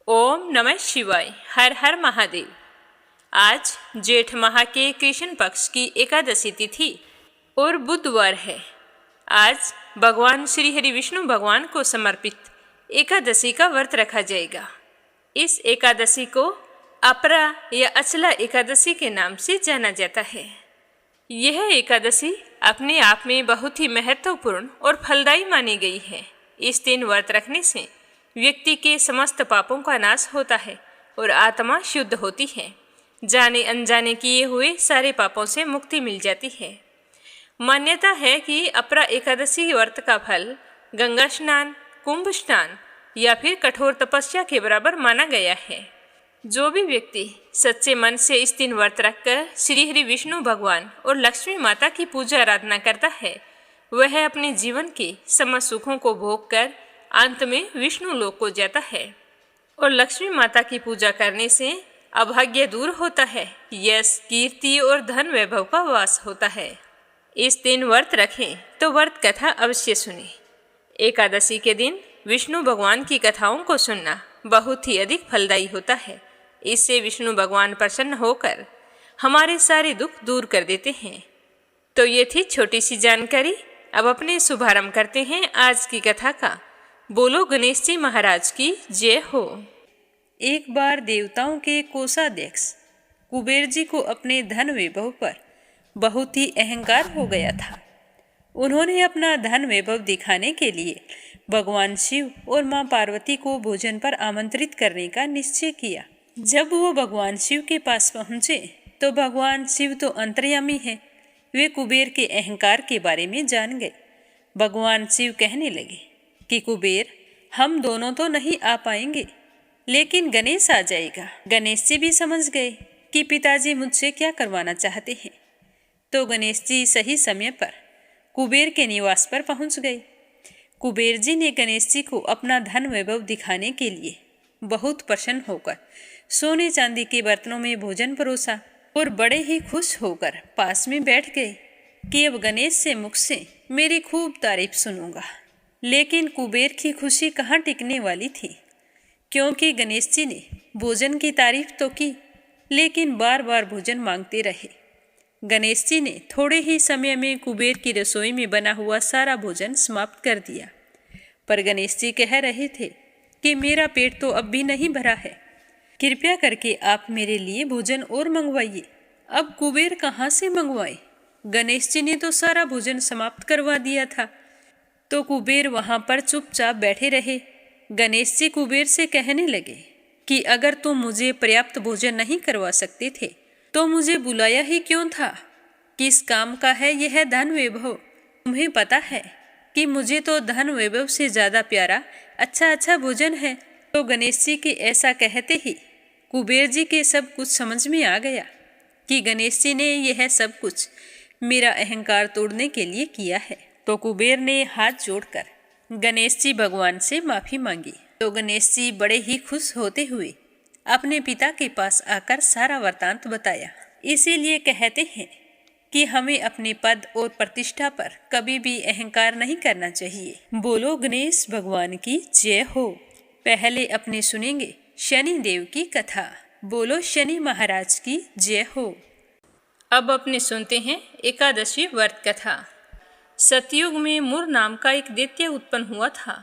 ओम नमः शिवाय। हर हर महादेव। आज जेठ माह के कृष्ण पक्ष की एकादशी तिथि और बुधवार है। आज भगवान श्री हरि विष्णु भगवान को समर्पित एकादशी का व्रत रखा जाएगा। इस एकादशी को अपरा या अचला एकादशी के नाम से जाना जाता है। यह एकादशी अपने आप में बहुत ही महत्वपूर्ण और फलदायी मानी गई है। इस दिन व्रत रखने से व्यक्ति के समस्त पापों का नाश होता है और आत्मा शुद्ध होती है। जाने अनजाने किए हुए सारे पापों से मुक्ति मिल जाती है। मान्यता है कि अपरा एकादशी व्रत का फल गंगा स्नान, कुंभ स्नान या फिर कठोर तपस्या के बराबर माना गया है। जो भी व्यक्ति सच्चे मन से इस दिन व्रत रखकर श्री हरि विष्णु भगवान और लक्ष्मी माता की पूजा आराधना करता है, वह अपने जीवन के समस्त सुखों को भोग कर अंत में विष्णु लोक को जाता है। और लक्ष्मी माता की पूजा करने से अभाग्य दूर होता है, यश, कीर्ति और धन वैभव का वास होता है। इस दिन व्रत रखें तो व्रत कथा अवश्य सुने। एकादशी के दिन विष्णु भगवान की कथाओं को सुनना बहुत ही अधिक फलदायी होता है। इससे विष्णु भगवान प्रसन्न होकर हमारे सारे दुख दूर कर देते हैं। तो ये थी छोटी सी जानकारी। अब अपने शुभारंभ करते हैं आज की कथा का। बोलो गणेश जी महाराज की जय हो। एक बार देवताओं के कोषाध्यक्ष कुबेर जी को अपने धन वैभव पर बहुत ही अहंकार हो गया था। उन्होंने अपना धन वैभव दिखाने के लिए भगवान शिव और मां पार्वती को भोजन पर आमंत्रित करने का निश्चय किया। जब वो भगवान शिव के पास पहुंचे तो भगवान शिव तो अंतर्यामी हैं, वे कुबेर के अहंकार के बारे में जान गए। भगवान शिव कहने लगे कि कुबेर, हम दोनों तो नहीं आ पाएंगे, लेकिन गणेश आ जाएगा। गणेश जी भी समझ गए कि पिताजी मुझसे क्या करवाना चाहते हैं। तो गणेश जी सही समय पर कुबेर के निवास पर पहुंच गए। कुबेर जी ने गणेश जी को अपना धन वैभव दिखाने के लिए बहुत प्रसन्न होकर सोने चांदी के बर्तनों में भोजन परोसा और बड़े ही खुश होकर पास में बैठ गए कि अब गणेश से मुख से मेरी खूब तारीफ सुनूंगा। लेकिन कुबेर की खुशी कहाँ टिकने वाली थी, क्योंकि गणेश जी ने भोजन की तारीफ तो की, लेकिन बार बार भोजन मांगते रहे। गणेश जी ने थोड़े ही समय में कुबेर की रसोई में बना हुआ सारा भोजन समाप्त कर दिया। पर गणेश जी कह रहे थे कि मेरा पेट तो अब भी नहीं भरा है, कृपया करके आप मेरे लिए भोजन और मंगवाइए। अब कुबेर कहाँ से मंगवाए? गणेश जी ने तो सारा भोजन समाप्त करवा दिया था। तो कुबेर वहाँ पर चुपचाप बैठे रहे। गणेश जी कुबेर से कहने लगे कि अगर तुम मुझे पर्याप्त भोजन नहीं करवा सकते थे तो मुझे बुलाया ही क्यों था? किस काम का है यह धन वैभव? तुम्हें पता है कि मुझे तो धन वैभव से ज़्यादा प्यारा अच्छा भोजन है। तो गणेश जी के ऐसा कहते ही कुबेर जी के सब कुछ समझ में आ गया कि गणेश जी ने यह सब कुछ मेरा अहंकार तोड़ने के लिए किया है। तो कुबेर ने हाथ जोड़कर गणेश जी भगवान से माफ़ी मांगी। तो गणेश जी बड़े ही खुश होते हुए अपने पिता के पास आकर सारा वृतांत बताया। इसीलिए कहते हैं कि हमें अपने पद और प्रतिष्ठा पर कभी भी अहंकार नहीं करना चाहिए। बोलो गणेश भगवान की जय हो। पहले अपने सुनेंगे शनि देव की कथा। बोलो शनि महाराज की जय हो। अब अपने सुनते हैं एकादशी व्रत कथा। सतयुग में मुर नाम का एक दैत्य उत्पन्न हुआ था।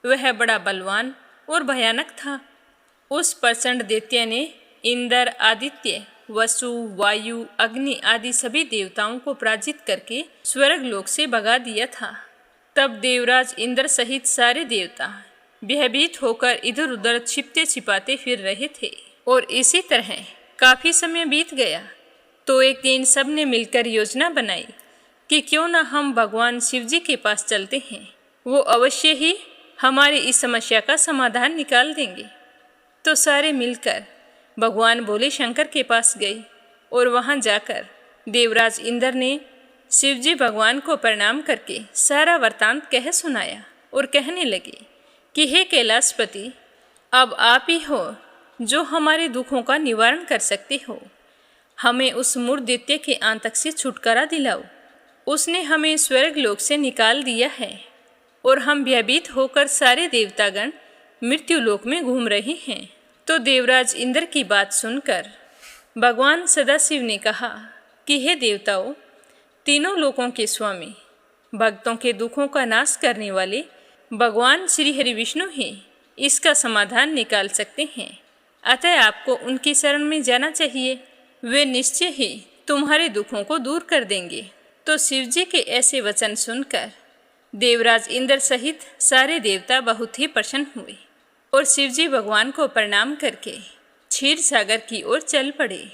वह बड़ा बलवान और भयानक था। उस प्रचंड दैत्य ने इंद्र, आदित्य, वसु, वायु, अग्नि आदि सभी देवताओं को पराजित करके स्वर्ग लोक से भगा दिया था। तब देवराज इंद्र सहित सारे देवता भयभीत होकर इधर उधर छिपते छिपाते फिर रहे थे। और इसी तरह काफी समय बीत गया तो एक दिन सबने मिलकर योजना बनाई कि क्यों न हम भगवान शिव जी के पास चलते हैं, वो अवश्य ही हमारी इस समस्या का समाधान निकाल देंगे। तो सारे मिलकर भगवान भोले शंकर के पास गए और वहां जाकर देवराज इंद्र ने शिव जी भगवान को प्रणाम करके सारा वृतांत कह सुनाया और कहने लगे कि हे कैलाशपति, अब आप ही हो जो हमारे दुखों का निवारण कर सकते हो। हमें उस मूढ़ दैत्य के आतंक से छुटकारा दिलाओ। उसने हमें स्वर्ग लोक से निकाल दिया है और हम भयभीत होकर सारे देवतागण मृत्युलोक में घूम रहे हैं। तो देवराज इंद्र की बात सुनकर भगवान सदाशिव ने कहा कि हे देवताओं, तीनों लोकों के स्वामी, भक्तों के दुखों का नाश करने वाले भगवान श्री हरि विष्णु ही इसका समाधान निकाल सकते हैं। अतः आपको उनकी शरण में जाना चाहिए। वे निश्चय ही तुम्हारे दुखों को दूर कर देंगे। तो शिवजी के ऐसे वचन सुनकर देवराज इंद्र सहित सारे देवता बहुत ही प्रसन्न हुए और शिवजी भगवान को प्रणाम करके क्षीर सागर की ओर चल पड़े।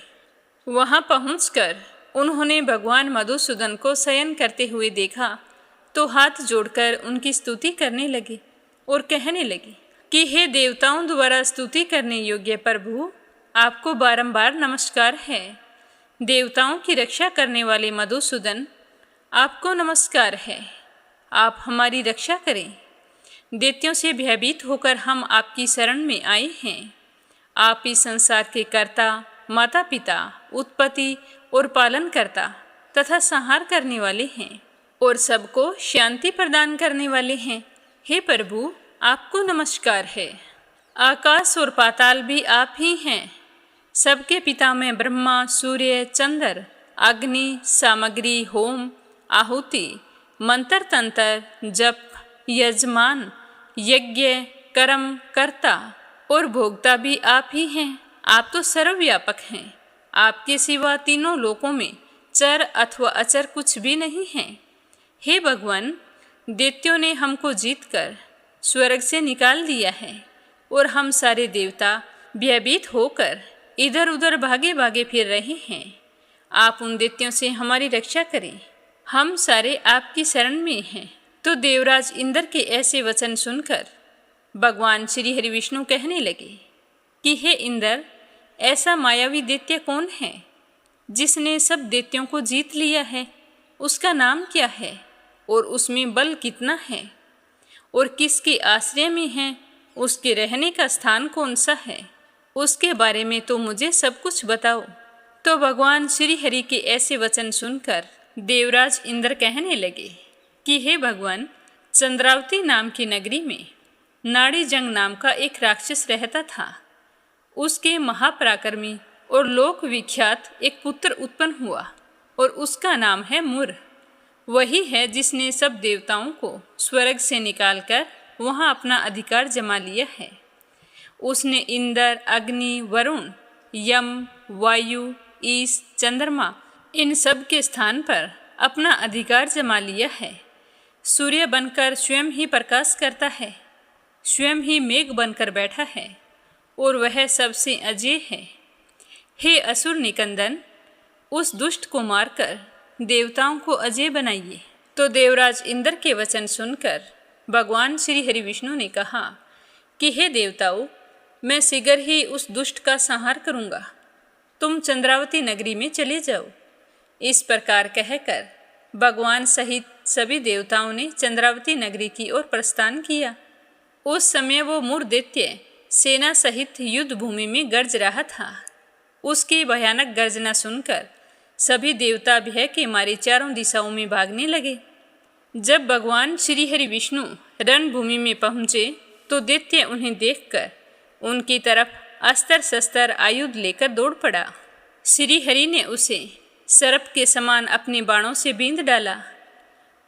वहां पहुंचकर उन्होंने भगवान मधुसूदन को शयन करते हुए देखा तो हाथ जोड़कर उनकी स्तुति करने लगे और कहने लगे कि हे देवताओं द्वारा स्तुति करने योग्य प्रभु, आपको बारंबार नमस्कार है। देवताओं की रक्षा करने वाले मधुसूदन, आपको नमस्कार है। आप हमारी रक्षा करें। दैत्यों से भयभीत होकर हम आपकी शरण में आए हैं। आप इस संसार के कर्ता, माता पिता, उत्पत्ति और पालन करता तथा संहार करने वाले हैं और सबको शांति प्रदान करने वाले हैं। हे प्रभु, आपको नमस्कार है। आकाश और पाताल भी आप ही हैं। सबके पिता में ब्रह्मा, सूर्य, चंद्र, अग्नि, सामग्री, होम, आहुति, मंत्र, तंत्र, जप, यजमान, यज्ञ, कर्म, कर्ता और भोक्ता भी आप ही हैं। आप तो सर्वव्यापक हैं। आपके सिवा तीनों लोकों में चर अथवा अचर कुछ भी नहीं है। हे भगवान, दैत्यों ने हमको जीतकर स्वर्ग से निकाल दिया है और हम सारे देवता भयभीत होकर इधर उधर भागे भागे फिर रहे हैं। आप उन दैत्यों से हमारी रक्षा करें। हम सारे आपकी शरण में हैं। तो देवराज इंद्र के ऐसे वचन सुनकर भगवान श्री हरि विष्णु कहने लगे कि हे इंद्र, ऐसा मायावी दैत्य कौन है जिसने सब दैत्यों को जीत लिया है? उसका नाम क्या है और उसमें बल कितना है और किसके आश्रय में है? उसके रहने का स्थान कौन सा है? उसके बारे में तो मुझे सब कुछ बताओ। तो भगवान श्री हरि के ऐसे वचन सुनकर देवराज इंद्र कहने लगे कि हे भगवान, चंद्रावती नाम की नगरी में नाड़ीजंग नाम का एक राक्षस रहता था। उसके महापराक्रमी और लोक विख्यात एक पुत्र उत्पन्न हुआ और उसका नाम है मुर। वही है जिसने सब देवताओं को स्वर्ग से निकालकर वहां अपना अधिकार जमा लिया है। उसने इंद्र, अग्नि, वरुण, यम, वायु, ईश, चंद्रमा इन सब के स्थान पर अपना अधिकार जमा लिया है। सूर्य बनकर स्वयं ही प्रकाश करता है, स्वयं ही मेघ बनकर बैठा है और वह सबसे अजेय है। हे असुर निकंदन, उस दुष्ट को मारकर देवताओं को अजेय बनाइए। तो देवराज इंद्र के वचन सुनकर भगवान श्री हरि विष्णु ने कहा कि हे देवताओं, मैं शीघ्र ही उस दुष्ट का संहार करूँगा। तुम चंद्रावती नगरी में चले जाओ। इस प्रकार कहकर भगवान सहित सभी देवताओं ने चंद्रावती नगरी की ओर प्रस्थान किया। उस समय वो मुर दैत्य सेना सहित युद्ध भूमि में गरज रहा था। उसकी भयानक गर्जना सुनकर सभी देवता भय के मारे चारों दिशाओं में भागने लगे। जब भगवान श्री हरि विष्णु रणभूमि में पहुँचे तो दैत्य उन्हें देखकर उनकी तरफ अस्त्र शस्त्र आयुध लेकर दौड़ पड़ा। श्री हरि ने उसे सर्प के समान अपने बाणों से बींध डाला।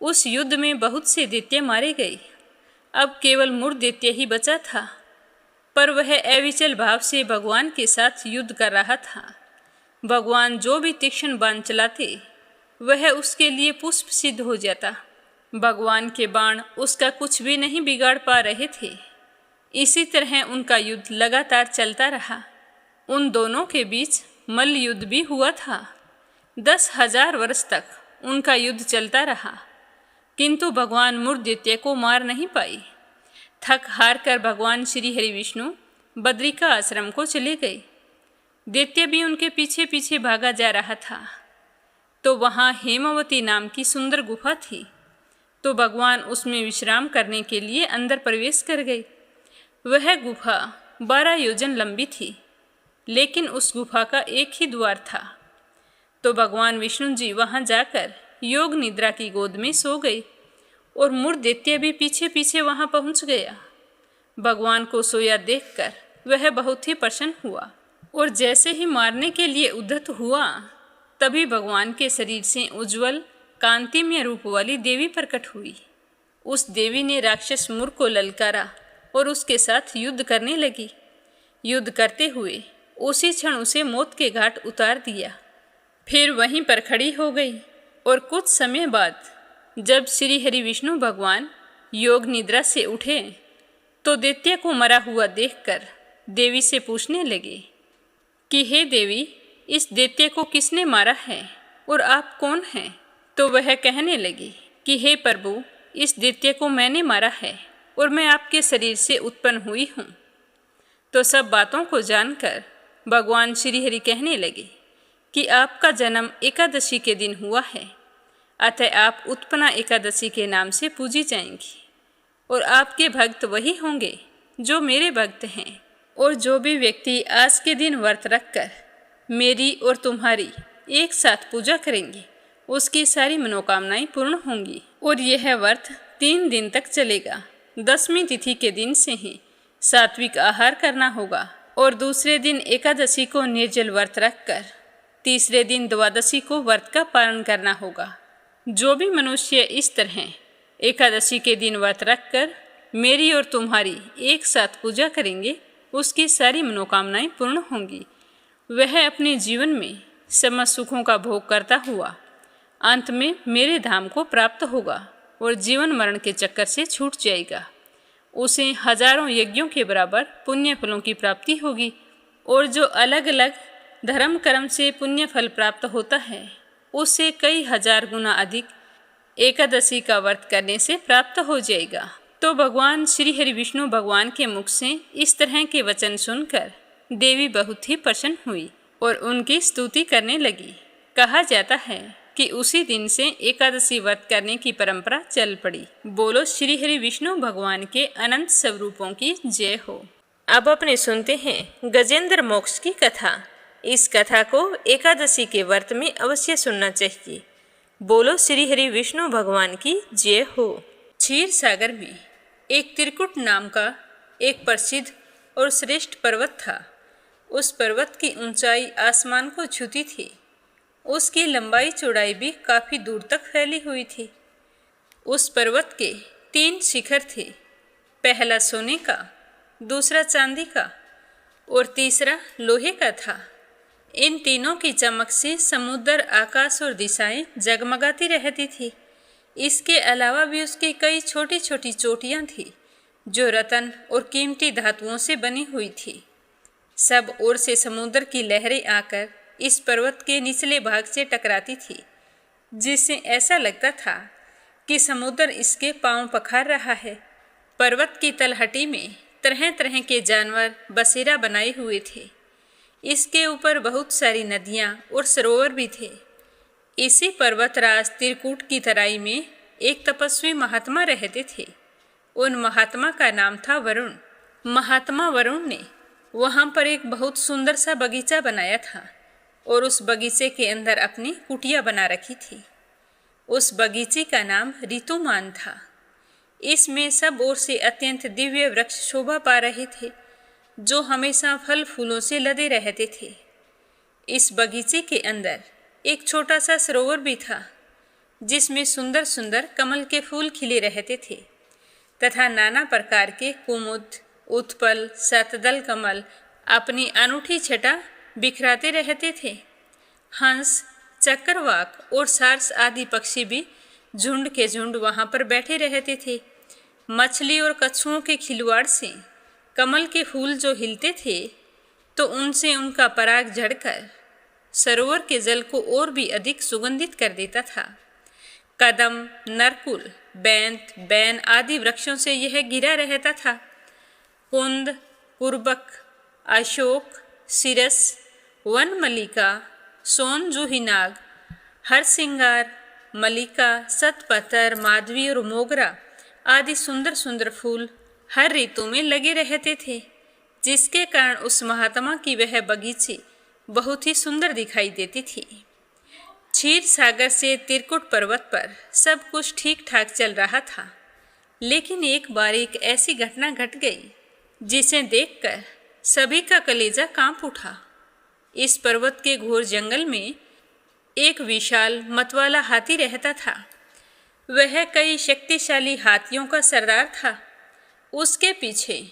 उस युद्ध में बहुत से दैत्य मारे गए। अब केवल मुर दैत्य ही बचा था, पर वह अविचल भाव से भगवान के साथ युद्ध कर रहा था। भगवान जो भी तीक्ष्ण बाण चलाते वह उसके लिए पुष्प सिद्ध हो जाता। भगवान के बाण उसका कुछ भी नहीं बिगाड़ पा रहे थे। इसी तरह उनका युद्ध लगातार चलता रहा। उन दोनों के बीच मल्ल युद्ध भी हुआ था। 10,000 वर्ष तक उनका युद्ध चलता रहा, किंतु भगवान मुर दैत्य को मार नहीं पाए। थक हार कर भगवान श्री हरि विष्णु बद्रिका आश्रम को चले गए। दैत्य भी उनके पीछे पीछे भागा जा रहा था। तो वहाँ हेमावती नाम की सुंदर गुफा थी। तो भगवान उसमें विश्राम करने के लिए अंदर प्रवेश कर गए। वह गुफा 12 योजन लंबी थी, लेकिन उस गुफा का एक ही द्वार था। तो भगवान विष्णु जी वहाँ जाकर योग निद्रा की गोद में सो गए और मुर दैत्य भी पीछे पीछे वहाँ पहुँच गया। भगवान को सोया देखकर वह बहुत ही प्रसन्न हुआ और जैसे ही मारने के लिए उद्यत हुआ तभी भगवान के शरीर से उज्जवल कांतिमय रूप वाली देवी प्रकट हुई। उस देवी ने राक्षस मूर को ललकारा और उसके साथ युद्ध करने लगी। युद्ध करते हुए उसी क्षण उसे मौत के घाट उतार दिया। फिर वहीं पर खड़ी हो गई और कुछ समय बाद जब श्री हरि विष्णु भगवान योग निद्रा से उठे तो दैत्य को मरा हुआ देखकर देवी से पूछने लगे कि हे देवी, इस दैत्य को किसने मारा है और आप कौन हैं? तो वह कहने लगी कि हे प्रभु, इस दैत्य को मैंने मारा है और मैं आपके शरीर से उत्पन्न हुई हूँ। तो सब बातों को जानकर भगवान श्री हरि कहने लगे कि आपका जन्म एकादशी के दिन हुआ है, अतः आप उत्पन्ना एकादशी के नाम से पूजी जाएंगी और आपके भक्त वही होंगे जो मेरे भक्त हैं। और जो भी व्यक्ति आज के दिन व्रत रखकर मेरी और तुम्हारी एक साथ पूजा करेंगे उसकी सारी मनोकामनाएं पूर्ण होंगी। और यह व्रत 3 दिन तक चलेगा। 10वीं तिथि के दिन से ही सात्विक आहार करना होगा और दूसरे दिन एकादशी को निर्जल व्रत रखकर तीसरे दिन द्वादशी को व्रत का पालन करना होगा। जो भी मनुष्य इस तरह एकादशी के दिन व्रत रखकर मेरी और तुम्हारी एक साथ पूजा करेंगे उसकी सारी मनोकामनाएं पूर्ण होंगी। वह अपने जीवन में समस्त सुखों का भोग करता हुआ अंत में मेरे धाम को प्राप्त होगा और जीवन मरण के चक्कर से छूट जाएगा। उसे हजारों यज्ञों के बराबर पुण्य फलों की प्राप्ति होगी और जो अलग अलग धर्म कर्म से पुण्य फल प्राप्त होता है उससे कई हजार गुना अधिक एकादशी का व्रत करने से प्राप्त हो जाएगा। तो भगवान श्री हरि विष्णु भगवान के मुख से इस तरह के वचन सुनकर देवी बहुत ही प्रसन्न हुई और उनकी स्तुति करने लगी। कहा जाता है कि उसी दिन से एकादशी व्रत करने की परंपरा चल पड़ी। बोलो श्री हरि विष्णु भगवान के अनंत स्वरूपों की जय हो। अब अपने सुनते हैं गजेंद्र मोक्ष की कथा। इस कथा को एकादशी के व्रत में अवश्य सुनना चाहिए। बोलो श्री हरि विष्णु भगवान की जय हो। क्षीर सागर में एक त्रिकुट नाम का एक प्रसिद्ध और श्रेष्ठ पर्वत था। उस पर्वत की ऊंचाई आसमान को छूती थी। उसकी लंबाई चौड़ाई भी काफ़ी दूर तक फैली हुई थी। उस पर्वत के 3 शिखर थे, पहला सोने का, दूसरा चांदी का और तीसरा लोहे का था। इन तीनों की चमक से समुद्र, आकाश और दिशाएं जगमगाती रहती थी। इसके अलावा भी उसकी कई छोटी छोटी चोटियां थीं जो रत्न और कीमती धातुओं से बनी हुई थी। सब ओर से समुद्र की लहरें आकर इस पर्वत के निचले भाग से टकराती थी, जिससे ऐसा लगता था कि समुद्र इसके पांव पखार रहा है। पर्वत की तलहटी में तरह तरह के जानवर बसेरा बनाए हुए थे। इसके ऊपर बहुत सारी नदियां और सरोवर भी थे। इसी पर्वतराज त्रिकूट की तराई में एक तपस्वी महात्मा रहते थे। उन महात्मा का नाम था वरुण। महात्मा वरुण ने वहाँ पर एक बहुत सुंदर सा बगीचा बनाया था और उस बगीचे के अंदर अपनी कुटिया बना रखी थी। उस बगीचे का नाम ऋतुमान था। इसमें सब ओर से अत्यंत दिव्य वृक्ष शोभा पा रहे थे जो हमेशा फल फूलों से लदे रहते थे। इस बगीचे के अंदर एक छोटा सा सरोवर भी था जिसमें सुंदर सुंदर कमल के फूल खिले रहते थे तथा नाना प्रकार के कुमुद, उत्पल, शतदल कमल अपनी अनूठी छटा बिखराते रहते थे। हंस, चक्रवाक और सारस आदि पक्षी भी झुंड के झुंड वहाँ पर बैठे रहते थे। मछली और कछुओं के खिलवाड़ से कमल के फूल जो हिलते थे तो उनसे उनका पराग झड़कर सरोवर के जल को और भी अधिक सुगंधित कर देता था। कदम, नरकुल, बैंत, बैन आदि वृक्षों से यह घिरा रहता था। कुंद, कुर्बक, अशोक, सिरस, वन मल्लिका, सोन जूही नाग, हरसिंगार, मल्लिका, सतपतर, माधवी और मोगरा आदि सुंदर सुंदर फूल हर ऋतु में लगे रहते थे, जिसके कारण उस महात्मा की वह बगीचे बहुत ही सुंदर दिखाई देती थी। क्षीर सागर से त्रिकुट पर्वत पर सब कुछ ठीक ठाक चल रहा था, लेकिन एक बार एक ऐसी घटना घट गई जिसे देखकर सभी का कलेजा कांप उठा। इस पर्वत के घोर जंगल में एक विशाल मतवाला हाथी रहता था। वह कई शक्तिशाली हाथियों का सरदार था। उसके पीछे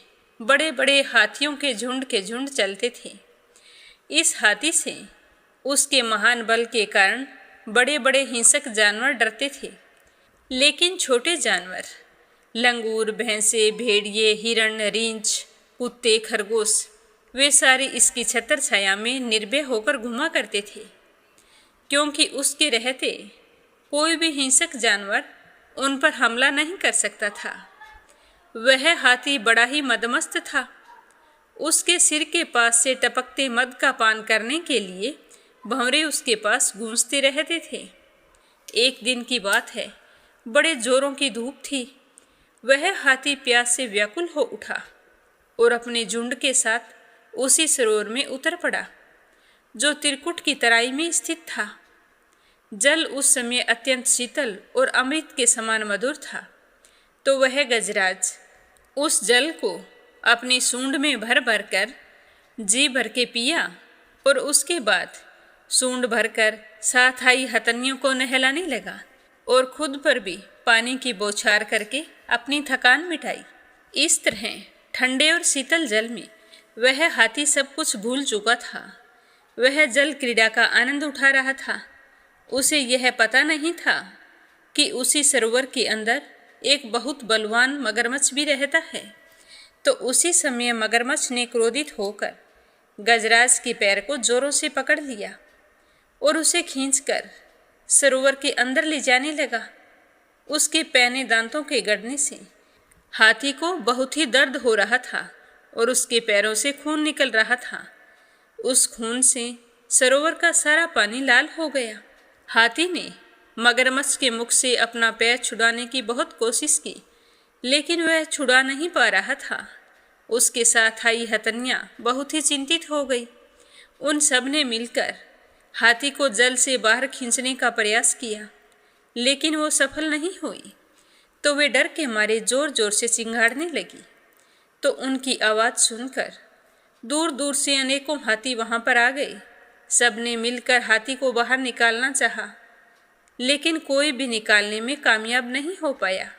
बड़े बड़े हाथियों के झुंड चलते थे। इस हाथी से उसके महान बल के कारण बड़े बड़े हिंसक जानवर डरते थे, लेकिन छोटे जानवर लंगूर, भैंसे, भेड़िए, हिरण, रींछ, कुत्ते, खरगोश वे सारे इसकी छत्र छाया में निर्भय होकर घुमा करते थे, क्योंकि उसके रहते कोई भी हिंसक जानवर उन पर हमला नहीं कर सकता था। वह हाथी बड़ा ही मदमस्त था। उसके सिर के पास से टपकते मद का पान करने के लिए भंवरे उसके पास गूंजते रहते थे। एक दिन की बात है, बड़े जोरों की धूप थी। वह हाथी प्यास से व्याकुल हो उठा और अपने झुंड के साथ उसी सरोवर में उतर पड़ा, जो त्रिकुट की तराई में स्थित था। जल उस समय अत्यंत शीतल और अमृत के समान मधुर था। तो वह गजराज उस जल को अपनी सूंड में भर भर कर जी भर के पिया और उसके बाद सूंड भरकर साथ आई हथनियों को नहलाने लगा और खुद पर भी पानी की बौछार करके अपनी थकान मिटाई। इस तरह ठंडे और शीतल जल में वह हाथी सब कुछ भूल चुका था। वह जल क्रीड़ा का आनंद उठा रहा था। उसे यह पता नहीं था कि उसी सरोवर के अंदर एक बहुत बलवान मगरमच्छ भी रहता है। तो उसी समय मगरमच्छ ने क्रोधित होकर गजराज के पैर को जोरों से पकड़ लिया और उसे खींचकर सरोवर के अंदर ले जाने लगा। उसके पैने दांतों के गड़ने से हाथी को बहुत ही दर्द हो रहा था और उसके पैरों से खून निकल रहा था। उस खून से सरोवर का सारा पानी लाल हो गया। हाथी ने मगरमच्छ के मुख से अपना पैर छुड़ाने की बहुत कोशिश की, लेकिन वह छुड़ा नहीं पा रहा था। उसके साथ आई हथनियाँ बहुत ही चिंतित हो गई। उन सब ने मिलकर हाथी को जल से बाहर खींचने का प्रयास किया, लेकिन वो सफल नहीं हुई। तो वे डर के मारे जोर जोर से चिंघाड़ने लगी। तो उनकी आवाज़ सुनकर दूर दूर से अनेकों हाथी वहाँ पर आ गए। सब ने मिलकर हाथी को बाहर निकालना चाहा, लेकिन कोई भी निकालने में कामयाब नहीं हो पाया।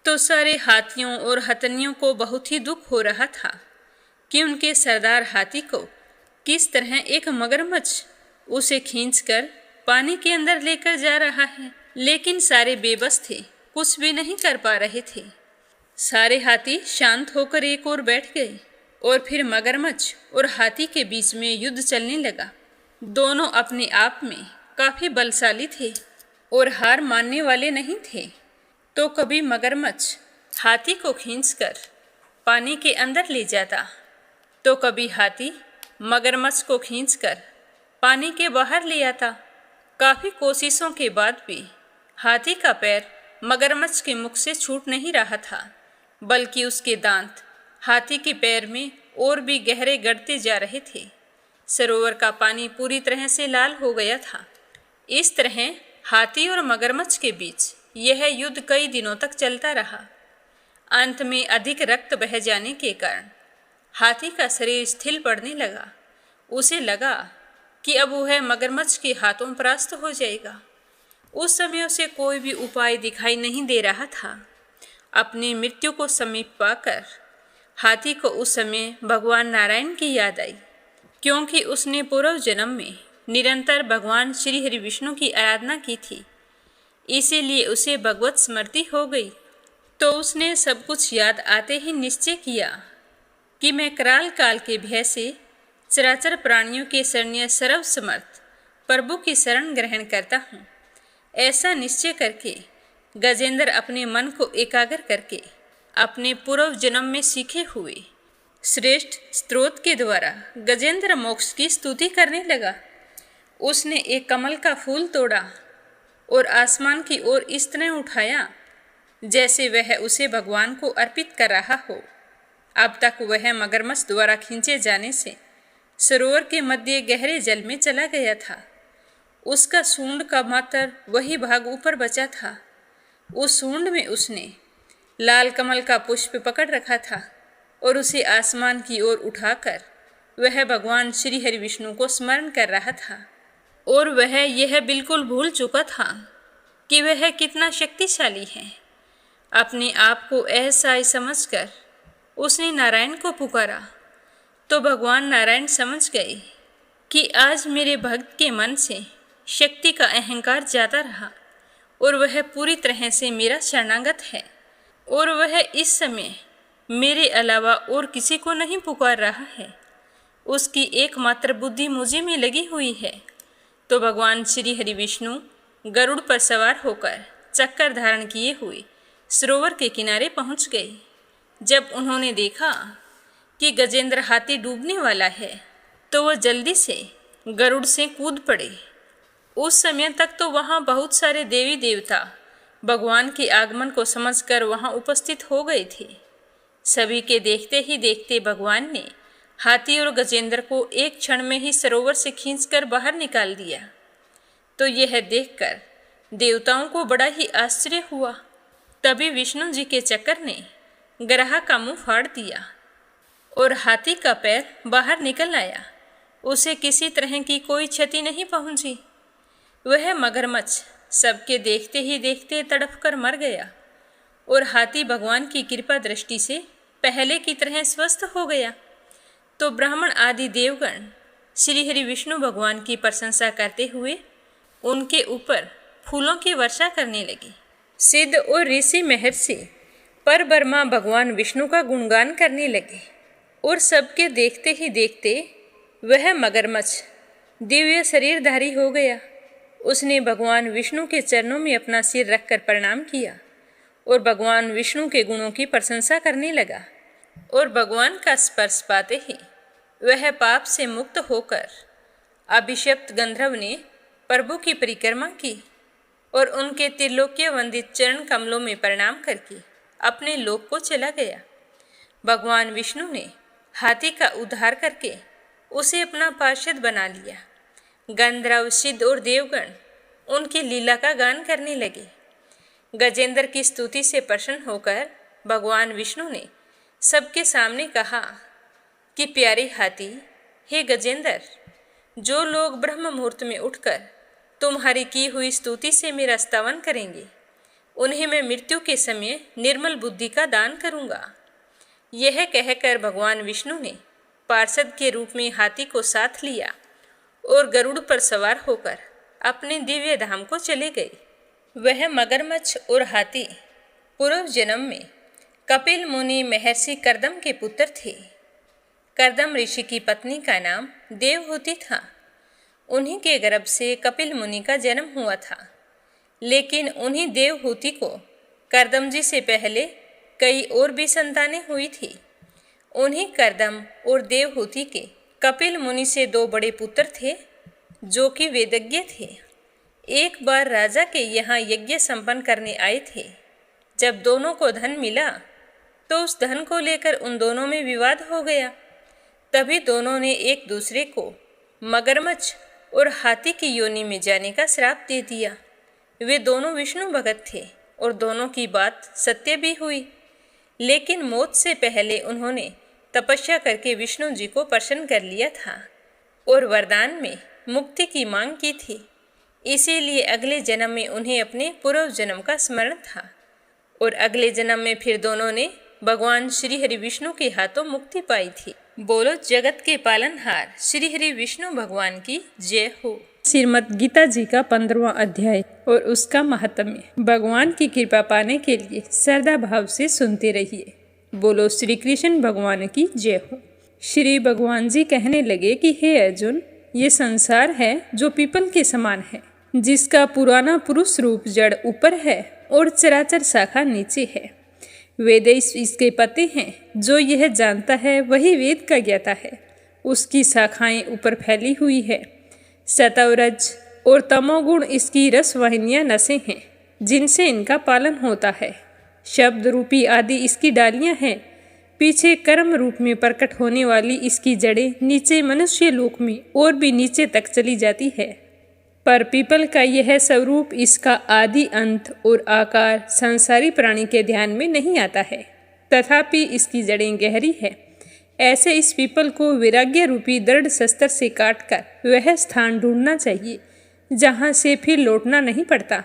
तो सारे हाथियों और हथनियों को बहुत ही दुख हो रहा था कि उनके सरदार हाथी को किस तरह एक मगरमच्छ उसे खींचकर पानी के अंदर लेकर जा रहा है। लेकिन सारे बेबस थे, कुछ भी नहीं कर पा रहे थे। सारे हाथी शांत होकर एक ओर बैठ गए और फिर मगरमच्छ और हाथी के बीच में युद्ध चलने लगा। दोनों अपने आप में काफी बलशाली थे और हार मानने वाले नहीं थे। तो कभी मगरमच्छ हाथी को खींचकर पानी के अंदर ले जाता, तो कभी हाथी मगरमच्छ को खींचकर पानी के बाहर ले आता। काफी कोशिशों के बाद भी हाथी का पैर मगरमच्छ के मुख से छूट नहीं रहा था, बल्कि उसके दांत हाथी के पैर में और भी गहरे गड़ते जा रहे थे। सरोवर का पानी पूरी तरह से लाल हो गया था। इस तरह हाथी और मगरमच्छ के बीच यह युद्ध कई दिनों तक चलता रहा। अंत में अधिक रक्त बह जाने के कारण हाथी का शरीर स्थिर पड़ने लगा। उसे लगा कि अब वह मगरमच्छ के हाथों परास्त हो जाएगा। उस समय उसे कोई भी उपाय दिखाई नहीं दे रहा था। अपनी मृत्यु को समीप पाकर हाथी को उस समय भगवान नारायण की याद आई, क्योंकि उसने पूर्व जन्म में निरंतर भगवान श्री हरि विष्णु की आराधना की थी। इसीलिए उसे भगवत स्मृति हो गई। तो उसने सब कुछ याद आते ही निश्चय किया कि मैं कराल काल के भय से चराचर प्राणियों के शरण्य सर्वसमर्थ प्रभु की शरण ग्रहण करता हूँ। ऐसा निश्चय करके गजेंद्र अपने मन को एकाग्र करके अपने पूर्व जन्म में सीखे हुए श्रेष्ठ स्तोत्र के द्वारा गजेंद्र मोक्ष की स्तुति करने लगा। उसने एक कमल का फूल तोड़ा और आसमान की ओर इस तरह उठाया जैसे वह उसे भगवान को अर्पित कर रहा हो। अब तक वह मगरमच्छ द्वारा खींचे जाने से सरोवर के मध्य गहरे जल में चला गया था। उसका सूंड का मात्र वही भाग ऊपर बचा था। उस सूंड में उसने लाल कमल का पुष्प पकड़ रखा था। और उसे आसमान की ओर उठाकर वह भगवान श्री हरि विष्णु को स्मरण कर रहा था। और वह यह बिल्कुल भूल चुका था कि वह कितना शक्तिशाली है। अपने आप को असहाय समझकर उसने नारायण को पुकारा तो भगवान नारायण समझ गए कि आज मेरे भक्त के मन से शक्ति का अहंकार जाता रहा और वह पूरी तरह से मेरा शरणागत है और वह इस समय मेरे अलावा और किसी को नहीं पुकार रहा है। उसकी एकमात्र बुद्धि मुझे में लगी हुई है। तो भगवान श्री हरि विष्णु गरुड़ पर सवार होकर चक्कर धारण किए हुए सरोवर के किनारे पहुंच गए। जब उन्होंने देखा कि गजेंद्र हाथी डूबने वाला है तो वह जल्दी से गरुड़ से कूद पड़े। उस समय तक तो वहाँ बहुत सारे देवी देवता भगवान के आगमन को समझकर वहाँ उपस्थित हो गए थे। सभी के देखते ही देखते भगवान ने हाथी और गजेंद्र को एक क्षण में ही सरोवर से खींचकर बाहर निकाल दिया। तो यह देखकर देवताओं को बड़ा ही आश्चर्य हुआ। तभी विष्णु जी के चक्कर ने ग्रह का मुंह फाड़ दिया और हाथी का पैर बाहर निकल आया। उसे किसी तरह की कोई क्षति नहीं पहुंची। वह मगरमच्छ सबके देखते ही देखते तड़प कर मर गया और हाथी भगवान की कृपा दृष्टि से पहले की तरह स्वस्थ हो गया। तो ब्राह्मण आदि देवगण श्री हरि विष्णु भगवान की प्रशंसा करते हुए उनके ऊपर फूलों की वर्षा करने लगे। सिद्ध और ऋषि महर्षि पर ब्रह्मा भगवान विष्णु का गुणगान करने लगे और सबके देखते ही देखते वह मगरमच्छ दिव्य शरीरधारी हो गया। उसने भगवान विष्णु के चरणों में अपना सिर रखकर प्रणाम किया और भगवान विष्णु के गुणों की प्रशंसा करने लगा। और भगवान का स्पर्श पाते ही वह पाप से मुक्त होकर अभिशप्त गंधर्व ने प्रभु की परिक्रमा की और उनके त्रिलोक्य वंदित चरण कमलों में प्रणाम करके अपने लोक को चला गया। भगवान विष्णु ने हाथी का उद्धार करके उसे अपना पार्षद बना लिया। गंधर्व सिद्ध और देवगण उनकी लीला का गान करने लगे। गजेंद्र की स्तुति से प्रसन्न होकर भगवान विष्णु ने सबके सामने कहा कि प्यारे हाथी, हे गजेंद्र, जो लोग ब्रह्म मुहूर्त में उठकर तुम्हारी की हुई स्तुति से मेरा स्तवन करेंगे उन्हें मैं मृत्यु के समय निर्मल बुद्धि का दान करूंगा। यह कहकर भगवान विष्णु ने पार्षद के रूप में हाथी को साथ लिया और गरुड़ पर सवार होकर अपने दिव्य धाम को चले गए। वह मगरमच्छ और हाथी पूर्व जन्म में कपिल मुनि महर्षि कर्दम के पुत्र थे। कर्दम ऋषि की पत्नी का नाम देवहूति था। उन्हीं के गर्भ से कपिल मुनि का जन्म हुआ था। लेकिन उन्हीं देवहूति को कर्दम जी से पहले कई और भी संतानें हुई थी। उन्हीं कर्दम और देवहूति के कपिल मुनि से दो बड़े पुत्र थे जो कि वेदज्ञ थे। एक बार राजा के यहाँ यज्ञ संपन्न करने आए थे। जब दोनों को धन मिला तो उस धन को लेकर उन दोनों में विवाद हो गया। तभी दोनों ने एक दूसरे को मगरमच्छ और हाथी की योनि में जाने का श्राप दे दिया। वे दोनों विष्णु भगत थे और दोनों की बात सत्य भी हुई। लेकिन मौत से पहले उन्होंने तपस्या करके विष्णु जी को प्रसन्न कर लिया था और वरदान में मुक्ति की मांग की थी। इसीलिए अगले जन्म में उन्हें अपने पूर्व जन्म का स्मरण था और अगले जन्म में फिर दोनों ने भगवान श्री हरि विष्णु के हाथों मुक्ति पाई थी। बोलो जगत के पालनहार श्री हरि विष्णु भगवान की जय हो। श्रीमद् गीता जी का 15वां अध्याय और उसका महात्म्य। भगवान की कृपा पाने के लिए श्रद्धा भाव से सुनते रहिए। बोलो श्री कृष्ण भगवान की जय हो। श्री भगवान जी कहने लगे कि हे अर्जुन, ये संसार है जो पीपल के समान है, जिसका पुराना पुरुष रूप जड़ ऊपर है और चराचर शाखा नीचे है। वेद इसके पते हैं। जो यह जानता है वही वेद का ज्ञाता है। उसकी शाखाएं ऊपर फैली हुई है। सतवरज और तमोगुण इसकी रसवाहिनियां नसें हैं जिनसे इनका पालन होता है। शब्द रूपी आदि इसकी डालियां हैं। पीछे कर्म रूप में प्रकट होने वाली इसकी जड़ें नीचे मनुष्य लोक में और भी नीचे तक चली जाती है। पर पीपल का यह स्वरूप, इसका आदि अंत और आकार संसारी प्राणी के ध्यान में नहीं आता है। तथापि इसकी जड़ें गहरी है। ऐसे इस पीपल को वैराग्य रूपी दृढ़ शस्त्र से काटकर वह स्थान ढूंढना चाहिए जहाँ से फिर लौटना नहीं पड़ता,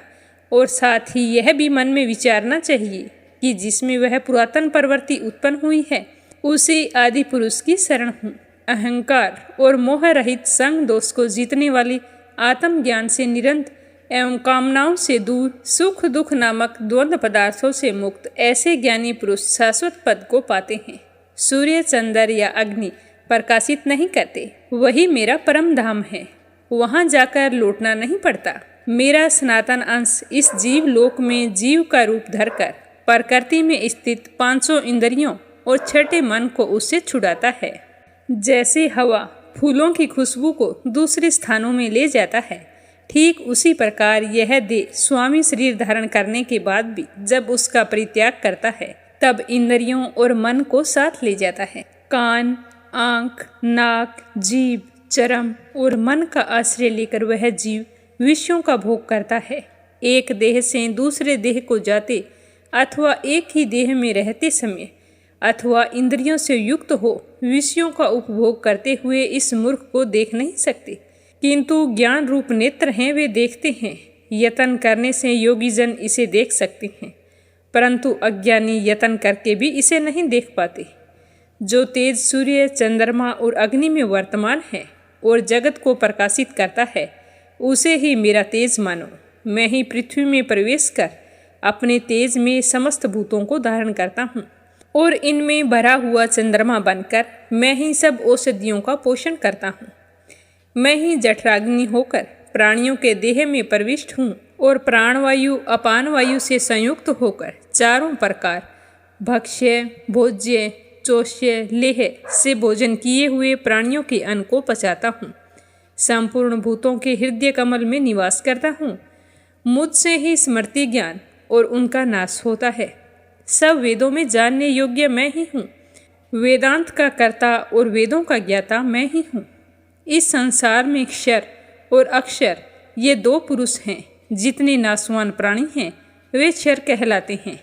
और साथ ही यह भी मन में विचारना चाहिए कि जिसमें वह पुरातन प्रवृत्ति उत्पन्न हुई है उसी आदि पुरुष की शरण हूँ। अहंकार और मोह रहित संग दोष को जीतने वाली आत्मज्ञान से निरंतर एवं कामनाओं से दूर, सुख दुख नामक द्वंद्व पदार्थों से मुक्त ऐसे ज्ञानी पुरुष शाश्वत पद को पाते हैं। सूर्य, चंद्र या अग्नि प्रकाशित नहीं करते, वही मेरा परम धाम है। वहाँ जाकर लौटना नहीं पड़ता। मेरा सनातन अंश इस जीव लोक में जीव का रूप धरकर प्रकृति में स्थित 500 इंद्रियों और छठे मन को उससे छुड़ाता है। जैसे हवा फूलों की खुशबू को दूसरे स्थानों में ले जाता है, ठीक उसी प्रकार यह देह स्वामी शरीर धारण करने के बाद भी जब उसका परित्याग करता है तब इंद्रियों और मन को साथ ले जाता है। कान, आँख, नाक, जीभ, चरम और मन का आश्रय लेकर वह जीव विषयों का भोग करता है। एक देह से दूसरे देह को जाते अथवा एक ही देह में रहते समय अथवा इंद्रियों से युक्त हो विषयों का उपभोग करते हुए इस मूर्ख को देख नहीं सकते, किंतु ज्ञान रूप नेत्र हैं, वे देखते हैं। यतन करने से योगीजन इसे देख सकते हैं, परंतु अज्ञानी यतन करके भी इसे नहीं देख पाते। जो तेज सूर्य, चंद्रमा और अग्नि में वर्तमान है और जगत को प्रकाशित करता है, उसे ही मेरा तेज मानो। मैं ही पृथ्वी में प्रवेश कर अपने तेज में समस्त भूतों को धारण करता हूँ और इनमें भरा हुआ चंद्रमा बनकर मैं ही सब औषधियों का पोषण करता हूँ। मैं ही जठराग्नि होकर प्राणियों के देह में प्रविष्ट हूँ और प्राणवायु अपान वायु से संयुक्त होकर चारों प्रकार भक्ष्य, भोज्य, चोष्य, लेह से भोजन किए हुए प्राणियों के अन्न को पचाता हूँ। संपूर्ण भूतों के हृदय कमल में निवास करता हूँ। मुझसे ही स्मृति ज्ञान और उनका नाश होता है। सब वेदों में जानने योग्य मैं ही हूँ। वेदांत का कर्ता और वेदों का ज्ञाता मैं ही हूँ। इस संसार में क्षर और अक्षर ये दो पुरुष हैं। जितने नाशवान प्राणी हैं वे क्षर कहलाते हैं।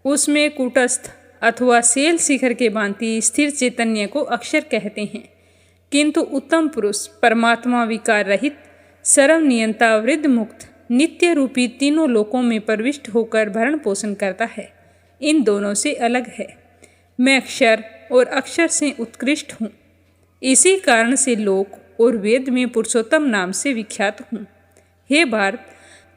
उसमें कूटस्थ अथवा सेल शिखर के भांति स्थिर चैतन्य को अक्षर कहते हैं, किंतु उत्तम पुरुष परमात्मा विकार रहित सर्व नियंता वृद्ध मुक्त नित्य रूपी तीनों लोकों में प्रविष्ट होकर भरण पोषण करता है। इन दोनों से अलग है। मैं अक्षर और अक्षर से उत्कृष्ट हूँ। इसी कारण से लोक और वेद में पुरुषोत्तम नाम से विख्यात हूँ। हे भारत,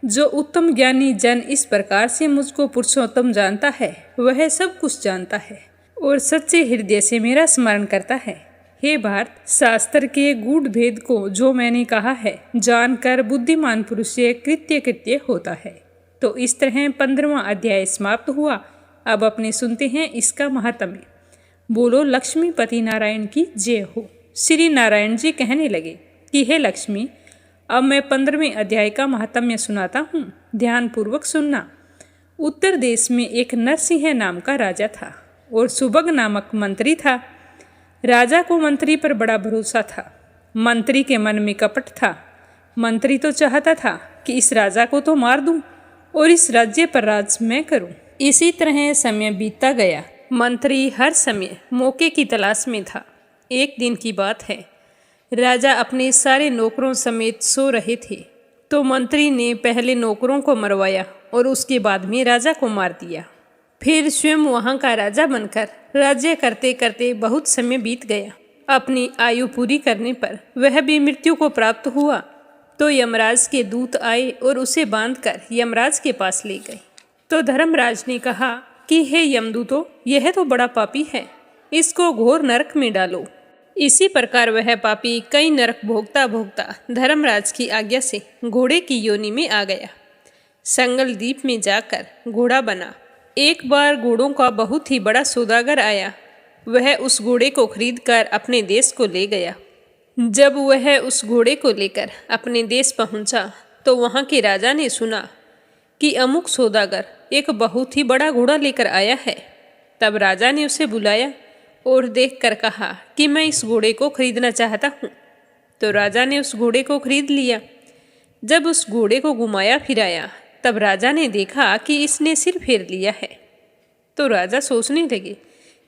जो उत्तम ज्ञानी जन इस प्रकार से मुझको पुरुषोत्तम जानता है वह सब कुछ जानता है और सच्चे हृदय से मेरा स्मरण करता है। हे भारत, शास्त्र के गूढ़ भेद को जो मैंने कहा है जानकर बुद्धिमान पुरुष से कृत्य होता है। तो इस तरह 15वां अध्याय समाप्त हुआ। अब अपने सुनते हैं इसका महात्म्य। बोलो लक्ष्मीपति नारायण की जय हो। श्री नारायण जी कहने लगे कि हे लक्ष्मी, अब मैं 15वें अध्याय का महात्म्य सुनाता हूँ, ध्यानपूर्वक सुनना। उत्तर देश में एक नरसिंह नाम का राजा था और सुबग नामक मंत्री था। राजा को मंत्री पर बड़ा भरोसा था। मंत्री के मन में कपट था। मंत्री तो चाहता था कि इस राजा को तो मार दूं और इस राज्य पर राज मैं करूं। इसी तरह समय बीतता गया। मंत्री हर समय मौके की तलाश में था। एक दिन की बात है, राजा अपने सारे नौकरों समेत सो रहे थे तो मंत्री ने पहले नौकरों को मरवाया और उसके बाद में राजा को मार दिया। फिर स्वयं वहाँ का राजा बनकर राज्य करते करते बहुत समय बीत गया। अपनी आयु पूरी करने पर वह भी मृत्यु को प्राप्त हुआ तो यमराज के दूत आए और उसे बांधकर यमराज के पास ले गए। तो धर्मराज ने कहा कि हे यमदूतों, यह तो बड़ा पापी है, इसको घोर नरक में डालो। इसी प्रकार वह पापी कई नरक भोगता भोगता धर्मराज की आज्ञा से घोड़े की योनि में आ गया। संगल द्वीप में जाकर घोड़ा बना। एक बार घोड़ों का बहुत ही बड़ा सौदागर आया। वह उस घोड़े को खरीदकर अपने देश को ले गया। जब वह उस घोड़े को लेकर अपने देश पहुंचा तो वहां के राजा ने सुना कि अमुक सौदागर एक बहुत ही बड़ा घोड़ा लेकर आया है। तब राजा ने उसे बुलाया और देखकर कहा कि मैं इस घोड़े को खरीदना चाहता हूँ। तो राजा ने उस घोड़े को खरीद लिया। जब उस घोड़े को घुमाया फिराया तब राजा ने देखा कि इसने सिर फेर लिया है। तो राजा सोचने लगे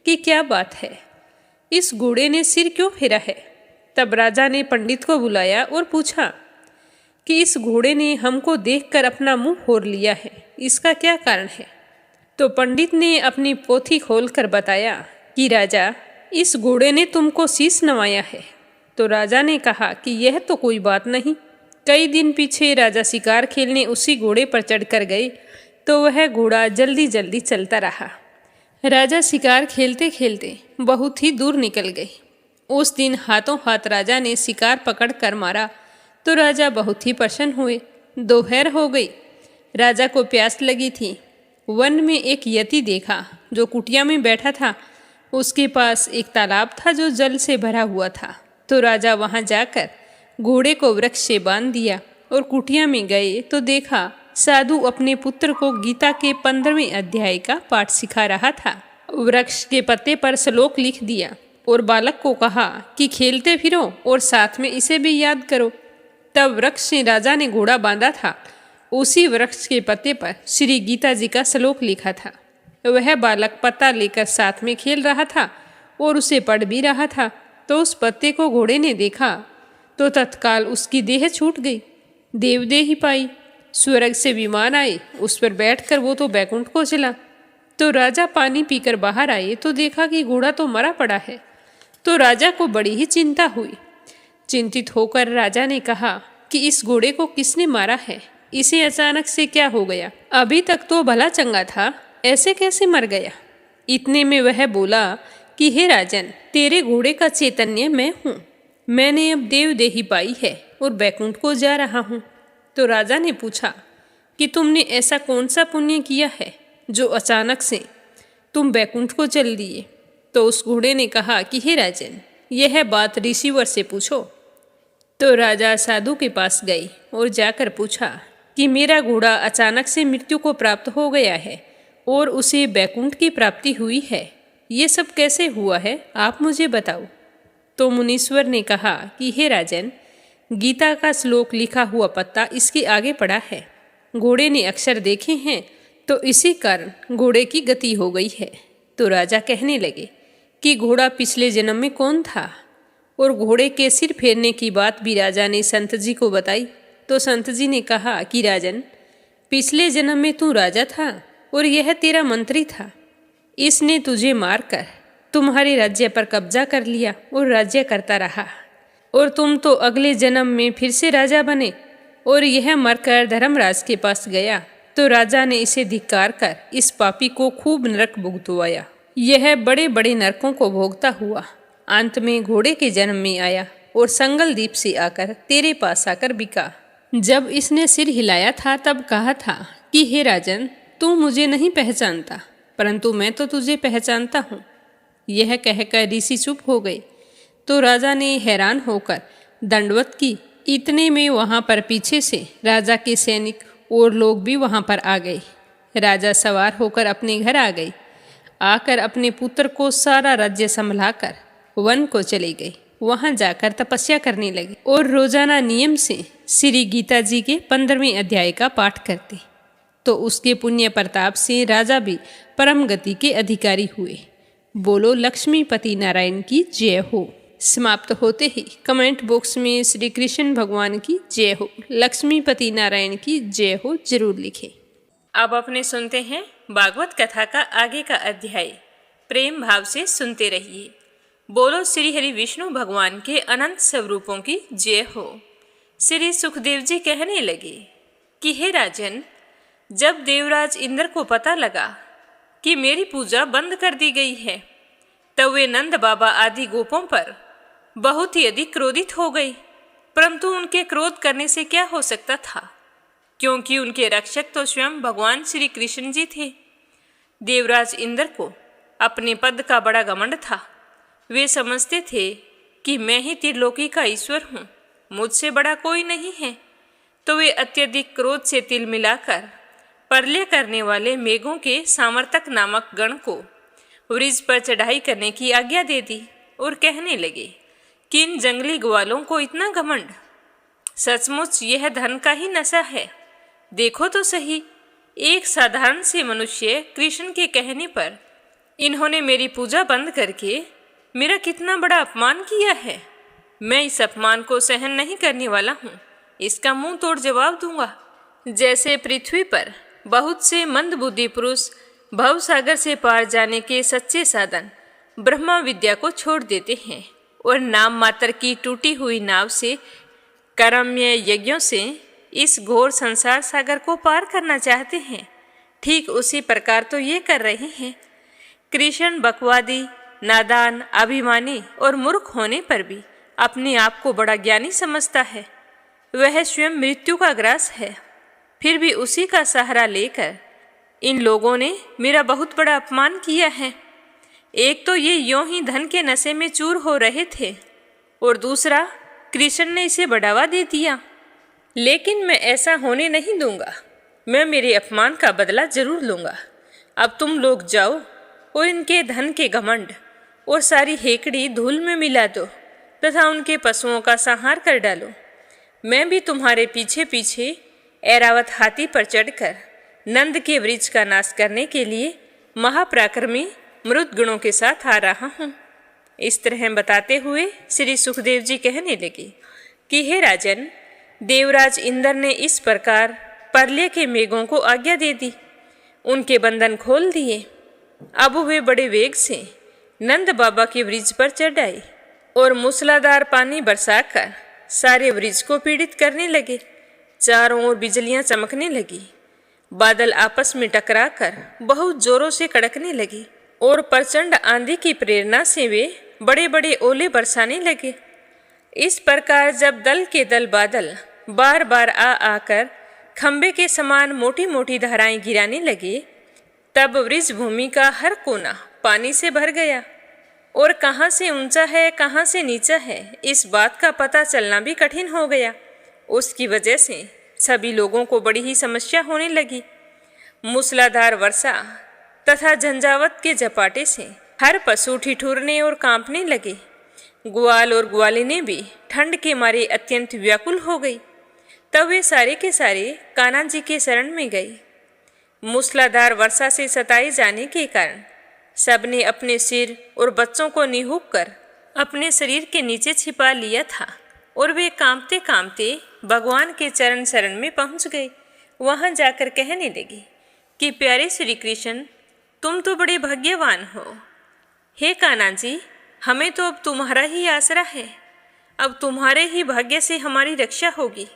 कि क्या बात है, इस घोड़े ने सिर क्यों फेरा है। तब राजा ने पंडित को बुलाया और पूछा कि इस घोड़े ने हमको देखकर अपना मुंह फोड़ लिया है, इसका क्या कारण है। तो पंडित ने अपनी पोथी खोलकर बताया कि राजा, इस घोड़े ने तुमको शीश नवाया है। तो राजा ने कहा कि यह तो कोई बात नहीं। कई दिन पीछे राजा शिकार खेलने उसी घोड़े पर चढ़कर गए तो वह घोड़ा जल्दी जल्दी चलता रहा। राजा शिकार खेलते खेलते बहुत ही दूर निकल गए। उस दिन हाथों हाथ राजा ने शिकार पकड़ कर मारा तो राजा बहुत ही प्रसन्न हुए। दोपहर हो गई, राजा को प्यास लगी थी। वन में एक यति देखा जो कुटिया में बैठा था। उसके पास एक तालाब था जो जल से भरा हुआ था। तो राजा वहां जाकर घोड़े को वृक्ष से बांध दिया और कुटिया में गए तो देखा साधु अपने पुत्र को गीता के 15वें अध्याय का पाठ सिखा रहा था। वृक्ष के पत्ते पर श्लोक लिख दिया और बालक को कहा कि खेलते फिरो और साथ में इसे भी याद करो। तब वृक्ष से राजा ने घोड़ा बांधा था। उसी वृक्ष के पत्ते पर श्री गीता जी का श्लोक लिखा था। वह बालक पत्ता लेकर साथ में खेल रहा था और उसे पढ़ भी रहा था। तो उस पत्ते को घोड़े ने देखा तो तत्काल उसकी देह छूट गई, देवदेही पाई। स्वर्ग से विमान आए, उस पर बैठकर वो तो बैकुंठ को चला। तो राजा पानी पीकर बाहर आए तो देखा कि घोड़ा तो मरा पड़ा है। तो राजा को बड़ी ही चिंता हुई। चिंतित होकर राजा ने कहा कि इस घोड़े को किसने मारा है, इसे अचानक से क्या हो गया। अभी तक तो भला चंगा था, ऐसे कैसे मर गया। इतने में वह बोला कि हे राजन, तेरे घोड़े का चैतन्य मैं हूँ। मैंने अब देवदेही पाई है और बैकुंठ को जा रहा हूँ। तो राजा ने पूछा कि तुमने ऐसा कौन सा पुण्य किया है जो अचानक से तुम बैकुंठ को चल दिए। तो उस घोड़े ने कहा कि हे राजन, यह बात ऋषिवर से पूछो। तो राजा साधु के पास गई और जाकर पूछा कि मेरा घोड़ा अचानक से मृत्यु को प्राप्त हो गया है और उसे बैकुंठ की प्राप्ति हुई है, ये सब कैसे हुआ है, आप मुझे बताओ। तो मुनीश्वर ने कहा कि हे राजन, गीता का श्लोक लिखा हुआ पत्ता इसके आगे पड़ा है। घोड़े ने अक्षर देखे हैं तो इसी कारण घोड़े की गति हो गई है। तो राजा कहने लगे कि घोड़ा पिछले जन्म में कौन था। और घोड़े के सिर फेरने की बात भी राजा ने संत जी को बताई। तो संत जी ने कहा कि राजन, पिछले जन्म में तू राजा था और यह तेरा मंत्री था। इसने तुझे मारकर तुम्हारे राज्य पर कब्जा कर लिया और राज्य करता रहा। और तुम तो अगले जन्म में फिर से राजा बने और यह मरकर धर्मराज के पास गया। तो राजा ने इसे धिक्कार कर इस पापी को खूब नरक भुगतवाया। यह बड़े बड़े नरकों को भोगता हुआ अंत में घोड़े के जन्म में आया और संगल द्वीप से आकर तेरे पास आकर बिका। जब इसने सिर हिलाया था तब कहा था कि हे राजन, तू मुझे नहीं पहचानता, परंतु मैं तो तुझे पहचानता हूँ। यह कहकर ऋषि चुप हो गए। तो राजा ने हैरान होकर दंडवत की। इतने में वहाँ पर पीछे से राजा के सैनिक और लोग भी वहाँ पर आ गए। राजा सवार होकर अपने घर आ गए। आकर अपने पुत्र को सारा राज्य संभलाकर वन को चले गए। वहां जाकर तपस्या करने लगे और रोजाना नियम से श्री गीता जी के 15वें अध्याय का पाठ करते। तो उसके पुण्य प्रताप से राजा भी परम गति के अधिकारी हुए। बोलो लक्ष्मीपति नारायण की जय हो। समाप्त होते ही कमेंट बॉक्स में श्री कृष्ण भगवान की जय हो, लक्ष्मीपति नारायण की जय हो जरूर लिखें। अब अपने सुनते हैं भागवत कथा का आगे का अध्याय। प्रेम भाव से सुनते रहिए। बोलो श्री हरि विष्णु भगवान के अनंत स्वरूपों की जय हो। श्री सुखदेव जी कहने लगे कि हे राजन, जब देवराज इंद्र को पता लगा कि मेरी पूजा बंद कर दी गई है, तब वे नंद बाबा आदि गोपों पर बहुत ही अधिक क्रोधित हो गए। परंतु उनके क्रोध करने से क्या हो सकता था, क्योंकि उनके रक्षक तो स्वयं भगवान श्री कृष्ण जी थे। देवराज इंद्र को अपने पद का बड़ा घमंड था। वे समझते थे कि मैं ही त्रिलोकी का ईश्वर हूँ, मुझसे बड़ा कोई नहीं है। तो वे अत्यधिक क्रोध से तिल मिलाकर प्रलय करने वाले मेघों के सामर्तक नामक गण को वृक्ष पर चढ़ाई करने की आज्ञा दे दी और कहने लगे कि इन जंगली ग्वालों को इतना घमंड, सचमुच यह धन का ही नशा है। देखो तो सही, एक साधारण से मनुष्य कृष्ण के कहने पर इन्होंने मेरी पूजा बंद करके मेरा कितना बड़ा अपमान किया है। मैं इस अपमान को सहन नहीं करने वाला हूँ, इसका मुंह तोड़ जवाब दूंगा। जैसे पृथ्वी पर बहुत से मंदबुद्धि पुरुष भव सागर से पार जाने के सच्चे साधन ब्रह्मा विद्या को छोड़ देते हैं और नाम मात्र की टूटी हुई नाव से कर्ममय यज्ञों से इस घोर संसार सागर को पार करना चाहते हैं, ठीक उसी प्रकार तो ये कर रहे हैं। कृष्ण बकवादी, नादान, अभिमानी और मूर्ख होने पर भी अपने आप को बड़ा ज्ञानी समझता है। वह स्वयं मृत्यु का ग्रास है, फिर भी उसी का सहारा लेकर इन लोगों ने मेरा बहुत बड़ा अपमान किया है। एक तो ये यों ही धन के नशे में चूर हो रहे थे और दूसरा कृष्ण ने इसे बढ़ावा दे दिया। लेकिन मैं ऐसा होने नहीं दूंगा, मैं मेरे अपमान का बदला जरूर लूंगा। अब तुम लोग जाओ और इनके धन के घमंड और सारी हेकड़ी धूल में मिला दो तथा उनके पशुओं का संहार कर डालो। मैं भी तुम्हारे पीछे पीछे ऐरावत हाथी पर चढ़कर नंद के वृक्ष का नाश करने के लिए महापराक्रमी मृत गुणों के साथ आ रहा हूँ। इस तरह बताते हुए श्री सुखदेव जी कहने लगे कि हे राजन, देवराज इंद्र ने इस प्रकार प्रलय के मेघों को आज्ञा दे दी, उनके बंधन खोल दिए। अब वे बड़े वेग से नंद बाबा के वृक्ष पर चढ़ आए और मूसलाधार पानी बरसाकर सारे वृक्ष को पीड़ित करने लगे। चारों ओर बिजलियां चमकने लगी, बादल आपस में टकराकर बहुत जोरों से कड़कने लगे और प्रचंड आंधी की प्रेरणा से वे बड़े बड़े ओले बरसाने लगे। इस प्रकार जब दल के दल बादल बार बार आकर खंबे के समान मोटी मोटी धाराएं गिराने लगे, तब वृक्ष भूमि का हर कोना पानी से भर गया और कहाँ से ऊंचा है कहाँ से नीचा है इस बात का पता चलना भी कठिन हो गया। उसकी वजह से सभी लोगों को बड़ी ही समस्या होने लगी। मूसलाधार वर्षा तथा झंझावत के झपाटे से हर पशु ठिठुरने और कांपने लगे। ग्वाल और ग्वालिनी भी ठंड के मारे अत्यंत व्याकुल हो गई। तब वे सारे के सारे कान्हा जी के शरण में गए। मूसलाधार वर्षा से सताए जाने के कारण सबने अपने सिर और बच्चों को निहुक कर अपने शरीर के नीचे छिपा लिया था और वे कांपते कांपते भगवान के चरण शरण में पहुंच गए। वहां जाकर कहने लगे कि प्यारे श्री कृष्ण, तुम तो बड़े भाग्यवान हो। हे कान्हा जी, हमें तो अब तुम्हारा ही आसरा है, अब तुम्हारे ही भाग्य से हमारी रक्षा होगी।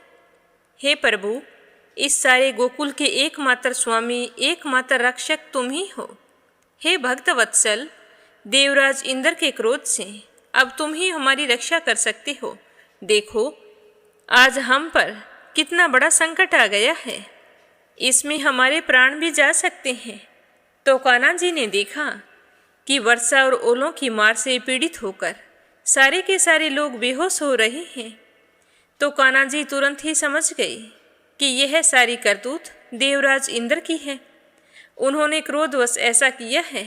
हे प्रभु, इस सारे गोकुल के एकमात्र स्वामी, एकमात्र रक्षक तुम ही हो। हे भक्त वत्सल, देवराज इंद्र के क्रोध से अब तुम ही हमारी रक्षा कर सकते हो। देखो, आज हम पर कितना बड़ा संकट आ गया है, इसमें हमारे प्राण भी जा सकते हैं। तो कान्हा जी ने देखा कि वर्षा और ओलों की मार से पीड़ित होकर सारे के सारे लोग बेहोश हो रहे हैं। तो कान्हा जी तुरंत ही समझ गए कि यह सारी करतूत देवराज इंद्र की है, उन्होंने क्रोधवश ऐसा किया है।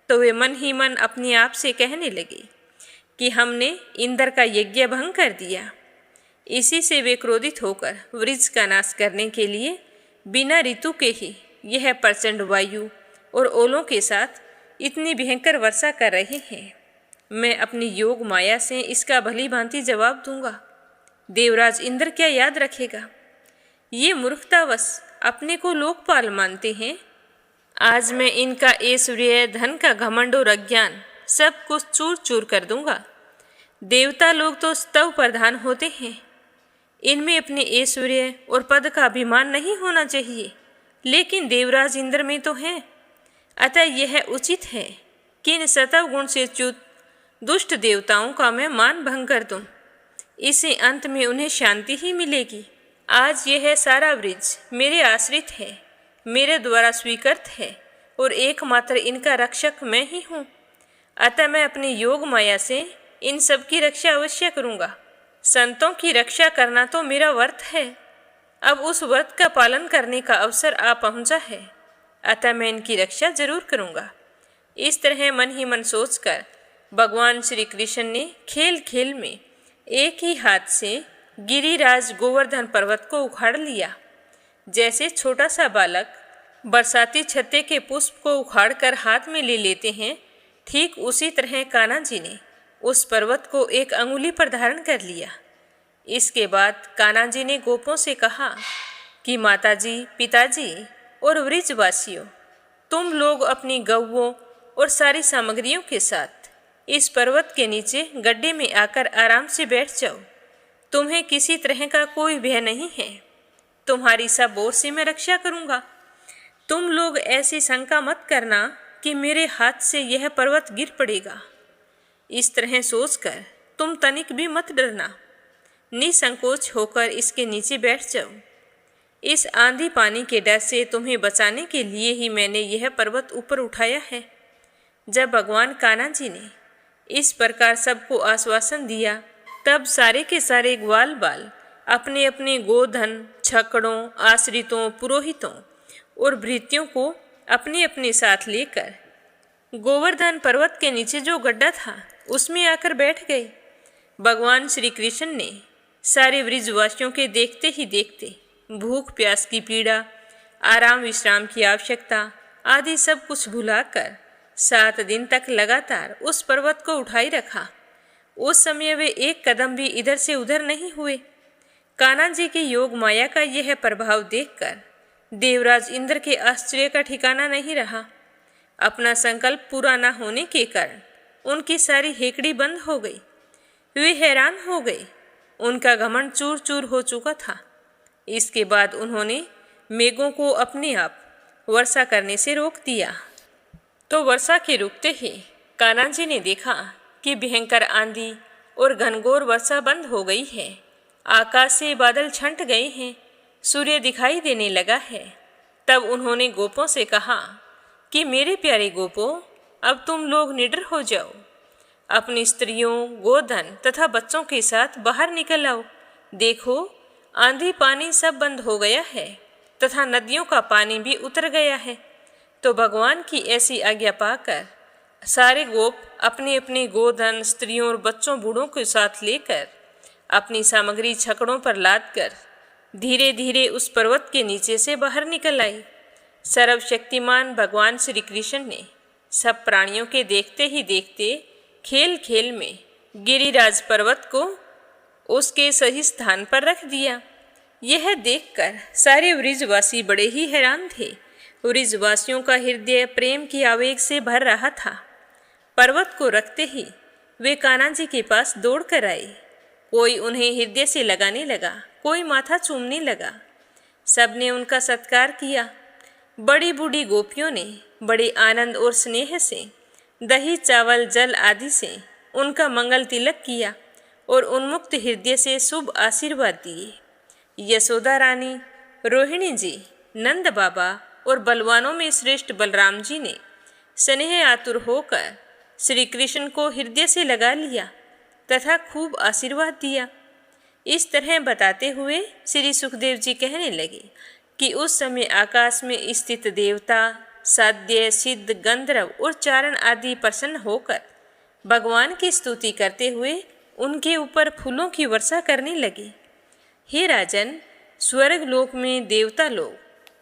तो वे मन ही मन अपने आप से कहने लगे कि हमने इंद्र का यज्ञ भंग कर दिया। इसी से वे क्रोधित होकर वृक्ष का नाश करने के लिए बिना ऋतु के ही यह प्रचंड वायु और ओलों के साथ इतनी भयंकर वर्षा कर रहे हैं। मैं अपनी योग माया से इसका भली भांति जवाब दूंगा। देवराज इंद्र क्या याद रखेगा? ये मूर्खतावश अपने को लोकपाल मानते हैं। आज मैं इनका ऐश्वर्य, धन का घमंड और अज्ञान सब कुछ चूर चूर कर दूंगा। देवता लोग तो स्तव प्रधान होते हैं, इनमें अपने ऐश्वर्य और पद का अभिमान नहीं होना चाहिए, लेकिन देवराज इंद्र में तो है। अतः यह उचित है कि इन सतव गुण से च्युत दुष्ट देवताओं का मैं मान भंग कर दूं। इससे अंत में उन्हें शांति ही मिलेगी। आज यह सारा वृक्ष मेरे आश्रित है, मेरे द्वारा स्वीकृत है और एकमात्र इनका रक्षक मैं ही हूँ। अतः मैं अपनी योग माया से इन सब की रक्षा अवश्य करूँगा। संतों की रक्षा करना तो मेरा व्रत है। अब उस व्रत का पालन करने का अवसर आ पहुँचा है, अतः मैं इनकी रक्षा जरूर करूँगा। इस तरह मन ही मन सोचकर भगवान श्री कृष्ण ने खेल खेल में एक ही हाथ से गिरिराज गोवर्धन पर्वत को उखाड़ लिया। जैसे छोटा सा बालक बरसाती छत्ते के पुष्प को उखाड़कर हाथ में ले लेते हैं, ठीक उसी तरह कान्हा जी ने उस पर्वत को एक अंगुली पर धारण कर लिया। इसके बाद कान्हा जी ने गोपों से कहा कि माताजी, पिताजी और वृजवासियों, तुम लोग अपनी गौओं और सारी सामग्रियों के साथ इस पर्वत के नीचे गड्ढे में आकर आराम से बैठ जाओ। तुम्हें किसी तरह का कोई भय नहीं है। तुम्हारी सब ओर से मैं रक्षा करूँगा। तुम लोग ऐसी शंका मत करना कि मेरे हाथ से यह पर्वत गिर पड़ेगा। इस तरह सोचकर तुम तनिक भी मत डरना। निसंकोच होकर इसके नीचे बैठ जाओ। इस आंधी पानी के डर से तुम्हें बचाने के लिए ही मैंने यह पर्वत ऊपर उठाया है। जब भगवान कान्हा जी ने इस प्रकार सबको आश्वासन दिया, तब सारे के सारे ग्वाल बाल अपने अपने गोधन, छकड़ों, आश्रितों, पुरोहितों और भृत्यों को अपने अपने साथ लेकर गोवर्धन पर्वत के नीचे जो गड्ढा था उसमें आकर बैठ गए। भगवान श्री कृष्ण ने सारे ब्रिजवासियों के देखते ही देखते भूख प्यास की पीड़ा, आराम विश्राम की आवश्यकता आदि सब कुछ भुलाकर 7 दिन तक लगातार उस पर्वत को उठाई रखा। उस समय वे एक कदम भी इधर से उधर नहीं हुए। कान्हा जी की योग माया का यह प्रभाव देखकर देवराज इंद्र के आश्चर्य का ठिकाना नहीं रहा। अपना संकल्प पूरा न होने के कारण उनकी सारी हेकड़ी बंद हो गई। वे हैरान हो गए। उनका घमंड चूर चूर हो चुका था। इसके बाद उन्होंने मेघों को अपने आप वर्षा करने से रोक दिया। तो वर्षा के रुकते ही कान्हा जी ने देखा कि भयंकर आंधी और घनघोर वर्षा बंद हो गई है। आकाश से बादल छंट गए हैं, सूर्य दिखाई देने लगा है। तब उन्होंने गोपों से कहा कि मेरे प्यारे गोपों, अब तुम लोग निडर हो जाओ। अपनी स्त्रियों, गोधन तथा बच्चों के साथ बाहर निकल आओ। देखो, आंधी पानी सब बंद हो गया है तथा नदियों का पानी भी उतर गया है। तो भगवान की ऐसी आज्ञा पाकर सारे गोप अपने अपने गोधन, स्त्रियों और बच्चों, बूढ़ों के साथ लेकर अपनी सामग्री छकड़ों पर लादकर धीरे धीरे उस पर्वत के नीचे से बाहर निकल आई। सर्वशक्तिमान भगवान श्री कृष्ण ने सब प्राणियों के देखते ही देखते खेल खेल में गिरिराज पर्वत को उसके सही स्थान पर रख दिया। यह देखकर सारे वृजवासी बड़े ही हैरान थे। वृजवासियों का हृदय प्रेम की आवेग से भर रहा था। पर्वत को रखते ही वे कान्हा जी के पास दौड़ कर आए। कोई उन्हें हृदय से लगाने लगा, कोई माथा चूमने लगा। सबने उनका सत्कार किया। बड़ी बूढ़ी गोपियों ने बड़े आनंद और स्नेह से दही, चावल, जल आदि से उनका मंगल तिलक किया और उन्मुक्त हृदय से शुभ आशीर्वाद दिए। यशोदा रानी, रोहिणी जी, नंद बाबा और बलवानों में श्रेष्ठ बलराम जी ने स्नेह आतुर होकर श्री कृष्ण को हृदय से लगा लिया तथा खूब आशीर्वाद दिया। इस तरह बताते हुए श्री सुखदेव जी कहने लगे कि उस समय आकाश में स्थित देवता, साध्य, सिद्ध, गंधर्व और चारण आदि प्रसन्न होकर भगवान की स्तुति करते हुए उनके ऊपर फूलों की वर्षा करने लगे। हे राजन, स्वर्ग लोक में देवता लोग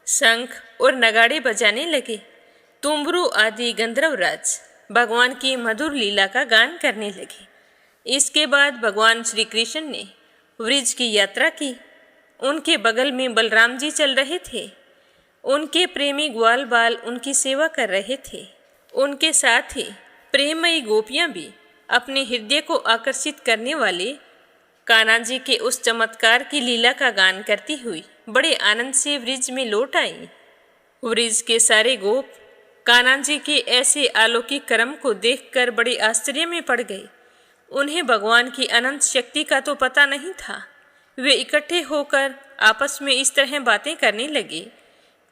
शंख और नगाड़े बजाने लगे। तुम्बरू आदि गंधर्वराज भगवान की मधुर लीला का गान करने लगे। इसके बाद भगवान श्री कृष्ण ने वृज की यात्रा की। उनके बगल में बलराम जी चल रहे थे। उनके प्रेमी ग्वाल बाल उनकी सेवा कर रहे थे। उनके साथ ही प्रेममयी गोपियां भी अपने हृदय को आकर्षित करने वाले कान्हा जी के उस चमत्कार की लीला का गान करती हुई बड़े आनंद से वृज में लौट आई। वृज के सारे गोप कान्हा जी के ऐसे अलौकिक कर्म को देखकर बड़े आश्चर्य में पड़ गए। उन्हें भगवान की अनंत शक्ति का तो पता नहीं था। वे इकट्ठे होकर आपस में इस तरह बातें करने लगे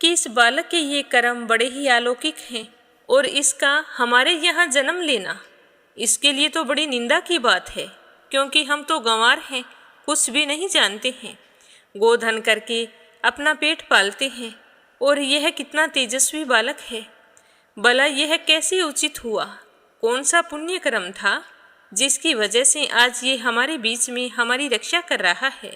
कि इस बालक के ये कर्म बड़े ही अलौकिक हैं और इसका हमारे यहाँ जन्म लेना इसके लिए तो बड़ी निंदा की बात है, क्योंकि हम तो गंवार हैं, कुछ भी नहीं जानते हैं, गोधन करके अपना पेट पालते हैं। और यह कितना तेजस्वी बालक है। भला यह कैसे उचित हुआ? कौन सा पुण्य कर्म था जिसकी वजह से आज ये हमारे बीच में हमारी रक्षा कर रहा है?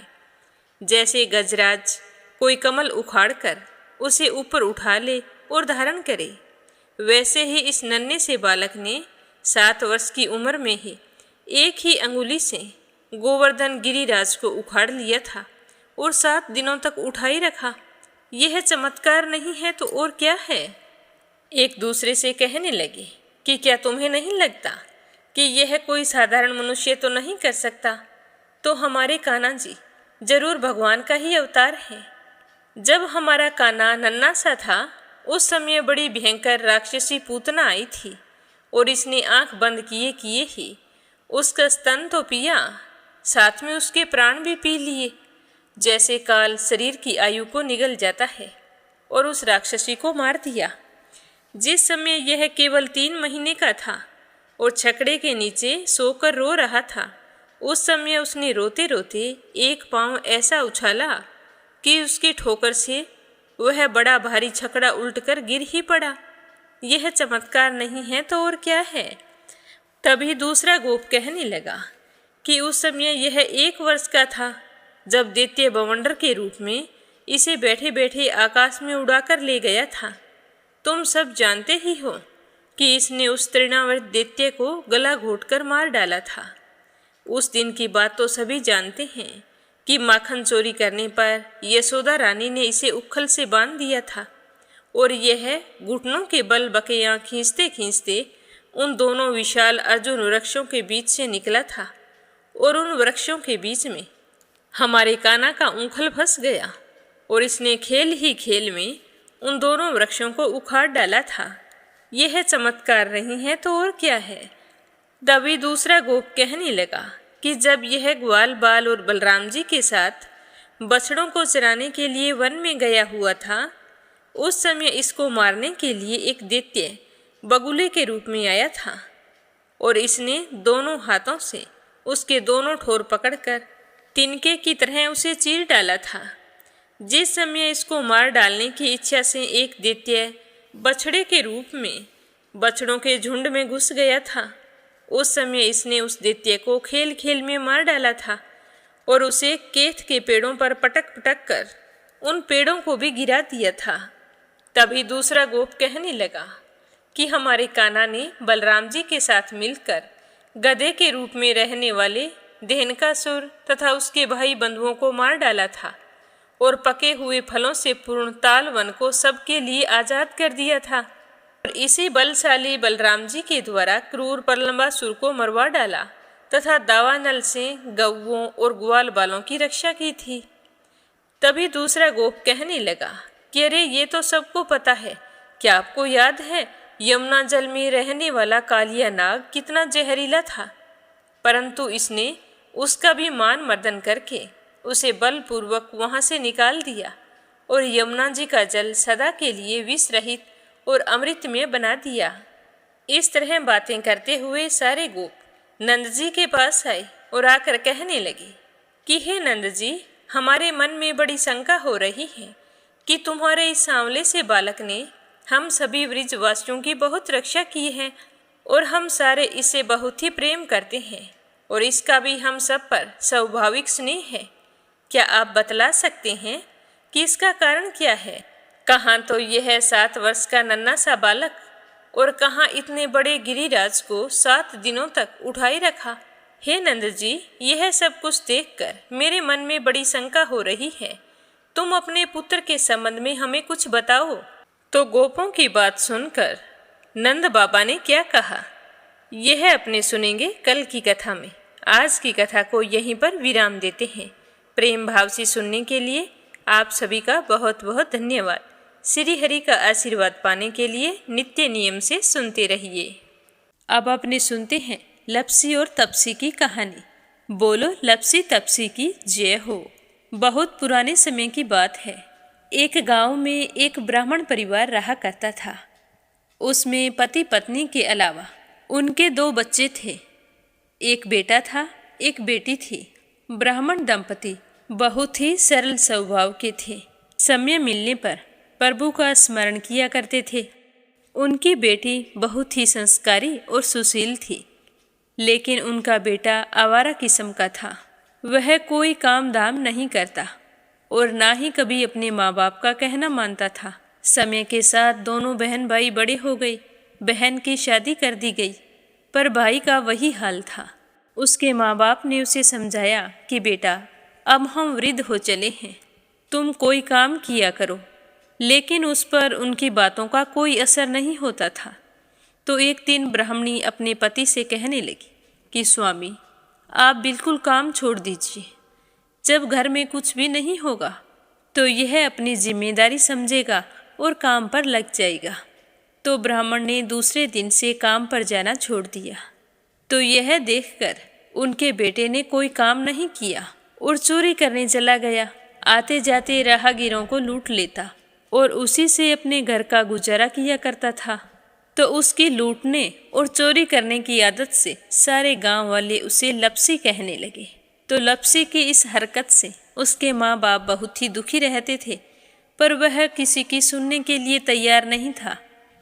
जैसे गजराज कोई कमल उखाड़कर उसे ऊपर उठा ले और धारण करे। वैसे ही इस नन्हे से बालक ने 7 वर्ष की उम्र में ही एक ही अंगुली से गोवर्धन गिरिराज को उखाड़ लिया था और 7 दिनों तक उठाई रखा। यह चमत्कार नहीं है तो और क्या है। एक दूसरे से कहने लगे कि क्या तुम्हें नहीं लगता कि यह कोई साधारण मनुष्य तो नहीं कर सकता, तो हमारे कान्हा जी जरूर भगवान का ही अवतार है। जब हमारा कान्हा नन्हा सा था उस समय बड़ी भयंकर राक्षसी पूतना आई थी और इसने आंख बंद किए किए ही उसका स्तन तो पिया, साथ में उसके प्राण भी पी लिए। जैसे काल शरीर की आयु को निगल जाता है और उस राक्षसी को मार दिया। जिस समय यह केवल 3 महीने का था और छकड़े के नीचे सोकर रो रहा था, उस समय उसने रोते रोते एक पांव ऐसा उछाला कि उसकी ठोकर से वह बड़ा भारी छकड़ा उल्टकर गिर ही पड़ा। यह चमत्कार नहीं है तो और क्या है। तभी दूसरा गोप कहने लगा कि उस समय यह 1 वर्ष का था जब दैत्य बवंडर के रूप में इसे बैठे बैठे आकाश में उड़ाकर ले गया था। तुम सब जानते ही हो कि इसने उस तृणावर्त दैत्य को गला घोंटकर मार डाला था। उस दिन की बात तो सभी जानते हैं कि माखन चोरी करने पर यशोदा रानी ने इसे उखल से बांध दिया था और यह घुटनों के बल बकेयां खींचते खींचते उन दोनों विशाल अर्जुन वृक्षों के बीच से निकला था और उन वृक्षों के बीच में हमारे कान्हा का ऊँखल फंस गया और इसने खेल ही खेल में उन दोनों वृक्षों को उखाड़ डाला था। यह चमत्कार नहीं है तो और क्या है। तभी दूसरा गोप कहने लगा कि जब यह ग्वाल बाल और बलराम जी के साथ बछड़ों को चराने के लिए वन में गया हुआ था, उस समय इसको मारने के लिए एक दैत्य बगुले के रूप में आया था और इसने दोनों हाथों से उसके दोनों ठोर पकड़कर तिनके की तरह उसे चीर डाला था। जिस समय इसको मार डालने की इच्छा से एक दैत्य बछड़े के रूप में बछड़ों के झुंड में घुस गया था, उस समय इसने उस दैत्य को खेल खेल में मार डाला था और उसे केथ के पेड़ों पर पटक पटक कर उन पेड़ों को भी गिरा दिया था। तभी दूसरा गोप कहने लगा कि हमारे कान्हा ने बलराम जी के साथ मिलकर गधे के रूप में रहने वाले देहनकासुर तथा उसके भाई बंधुओं को मार डाला था और पके हुए फलों से पूर्ण ताल वन को सबके लिए आजाद कर दिया था और इसी बलशाली बलराम जी के द्वारा क्रूर प्रलंबासुर को मरवा डाला तथा दावानल से गौओं और ग्वाल बालों की रक्षा की थी। तभी दूसरा गोप कहने लगा कि अरे ये तो सबको पता है, क्या आपको याद है यमुना जल में रहने वाला कालिया नाग कितना जहरीला था, परंतु इसने उसका भी मान मर्दन करके उसे बलपूर्वक वहां से निकाल दिया और यमुना जी का जल सदा के लिए विष रहित और अमृतमय बना दिया। इस तरह बातें करते हुए सारे गोप नंद जी के पास आए और आकर कहने लगे कि हे नंद जी, हमारे मन में बड़ी शंका हो रही है कि तुम्हारे इस सांवले से बालक ने हम सभी वृजवासियों की बहुत रक्षा की है और हम सारे इसे बहुत ही प्रेम करते हैं और इसका भी हम सब पर स्वाभाविक स्नेह है। क्या आप बतला सकते हैं कि इसका कारण क्या है। कहाँ तो यह 7 वर्ष का नन्हा सा बालक और कहाँ इतने बड़े गिरिराज को 7 दिनों तक उठाए रखा। हे नंद जी, यह सब कुछ देखकर मेरे मन में बड़ी शंका हो रही है। तुम अपने पुत्र के संबंध में हमें कुछ बताओ। तो गोपों की बात सुनकर नंद बाबा ने क्या कहा, यह अपने सुनेंगे कल की कथा में। आज की कथा को यहीं पर विराम देते हैं। प्रेम भाव से सुनने के लिए आप सभी का बहुत बहुत धन्यवाद। श्री हरि का आशीर्वाद पाने के लिए नित्य नियम से सुनते रहिए। अब अपने सुनते हैं लपसी और तपसी की कहानी। बोलो लपसी तपसी की जय हो। बहुत पुराने समय की बात है। एक गांव में एक ब्राह्मण परिवार रहा करता था। उसमें पति पत्नी के अलावा उनके 2 बच्चे थे। एक बेटा था, एक बेटी थी। ब्राह्मण दंपति बहुत ही सरल स्वभाव के थे। समय मिलने पर प्रभु का स्मरण किया करते थे। उनकी बेटी बहुत ही संस्कारी और सुशील थी, लेकिन उनका बेटा आवारा किस्म का था। वह कोई काम धाम नहीं करता और ना ही कभी अपने माँ बाप का कहना मानता था। समय के साथ दोनों बहन भाई बड़े हो गए। बहन की शादी कर दी गई, पर भाई का वही हाल था। उसके माँ बाप ने उसे समझाया कि बेटा, अब हम वृद्ध हो चले हैं, तुम कोई काम किया करो। लेकिन उस पर उनकी बातों का कोई असर नहीं होता था। तो एक दिन ब्राह्मणी अपने पति से कहने लगी कि स्वामी, आप बिल्कुल काम छोड़ दीजिए। जब घर में कुछ भी नहीं होगा तो यह अपनी जिम्मेदारी समझेगा और काम पर लग जाएगा। तो ब्राह्मण ने दूसरे दिन से काम पर जाना छोड़ दिया। तो यह देखकर उनके बेटे ने कोई काम नहीं किया और चोरी करने चला गया। आते जाते राहगीरों को लूट लेता और उसी से अपने घर का गुजारा किया करता था। तो उसकी लूटने और चोरी करने की आदत से सारे गांव वाले उसे लपसी कहने लगे। तो लपसी की इस हरकत से उसके माँ बाप बहुत ही दुखी रहते थे, पर वह किसी की सुनने के लिए तैयार नहीं था।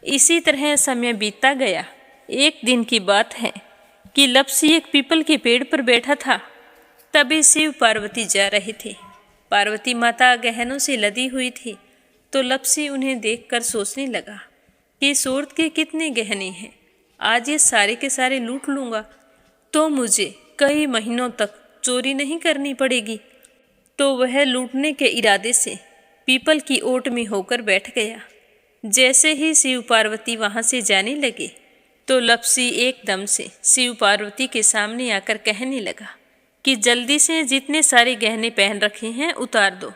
इसी तरह समय बीतता गया। एक दिन की बात है कि लपसी एक पीपल के पेड़ पर बैठा था। तभी शिव पार्वती जा रहे थे। पार्वती माता गहनों से लदी हुई थी। तो लपसी उन्हें देखकर सोचने लगा कि सूरत के कितने गहने हैं, आज ये सारे के सारे लूट लूँगा तो मुझे कई महीनों तक चोरी नहीं करनी पड़ेगी। तो वह लूटने के इरादे से पीपल की ओट में होकर बैठ गया। जैसे ही शिव पार्वती वहाँ से जाने लगे तो लपसी एकदम से शिव पार्वती के सामने आकर कहने लगा कि जल्दी से जितने सारे गहने पहन रखे हैं उतार दो।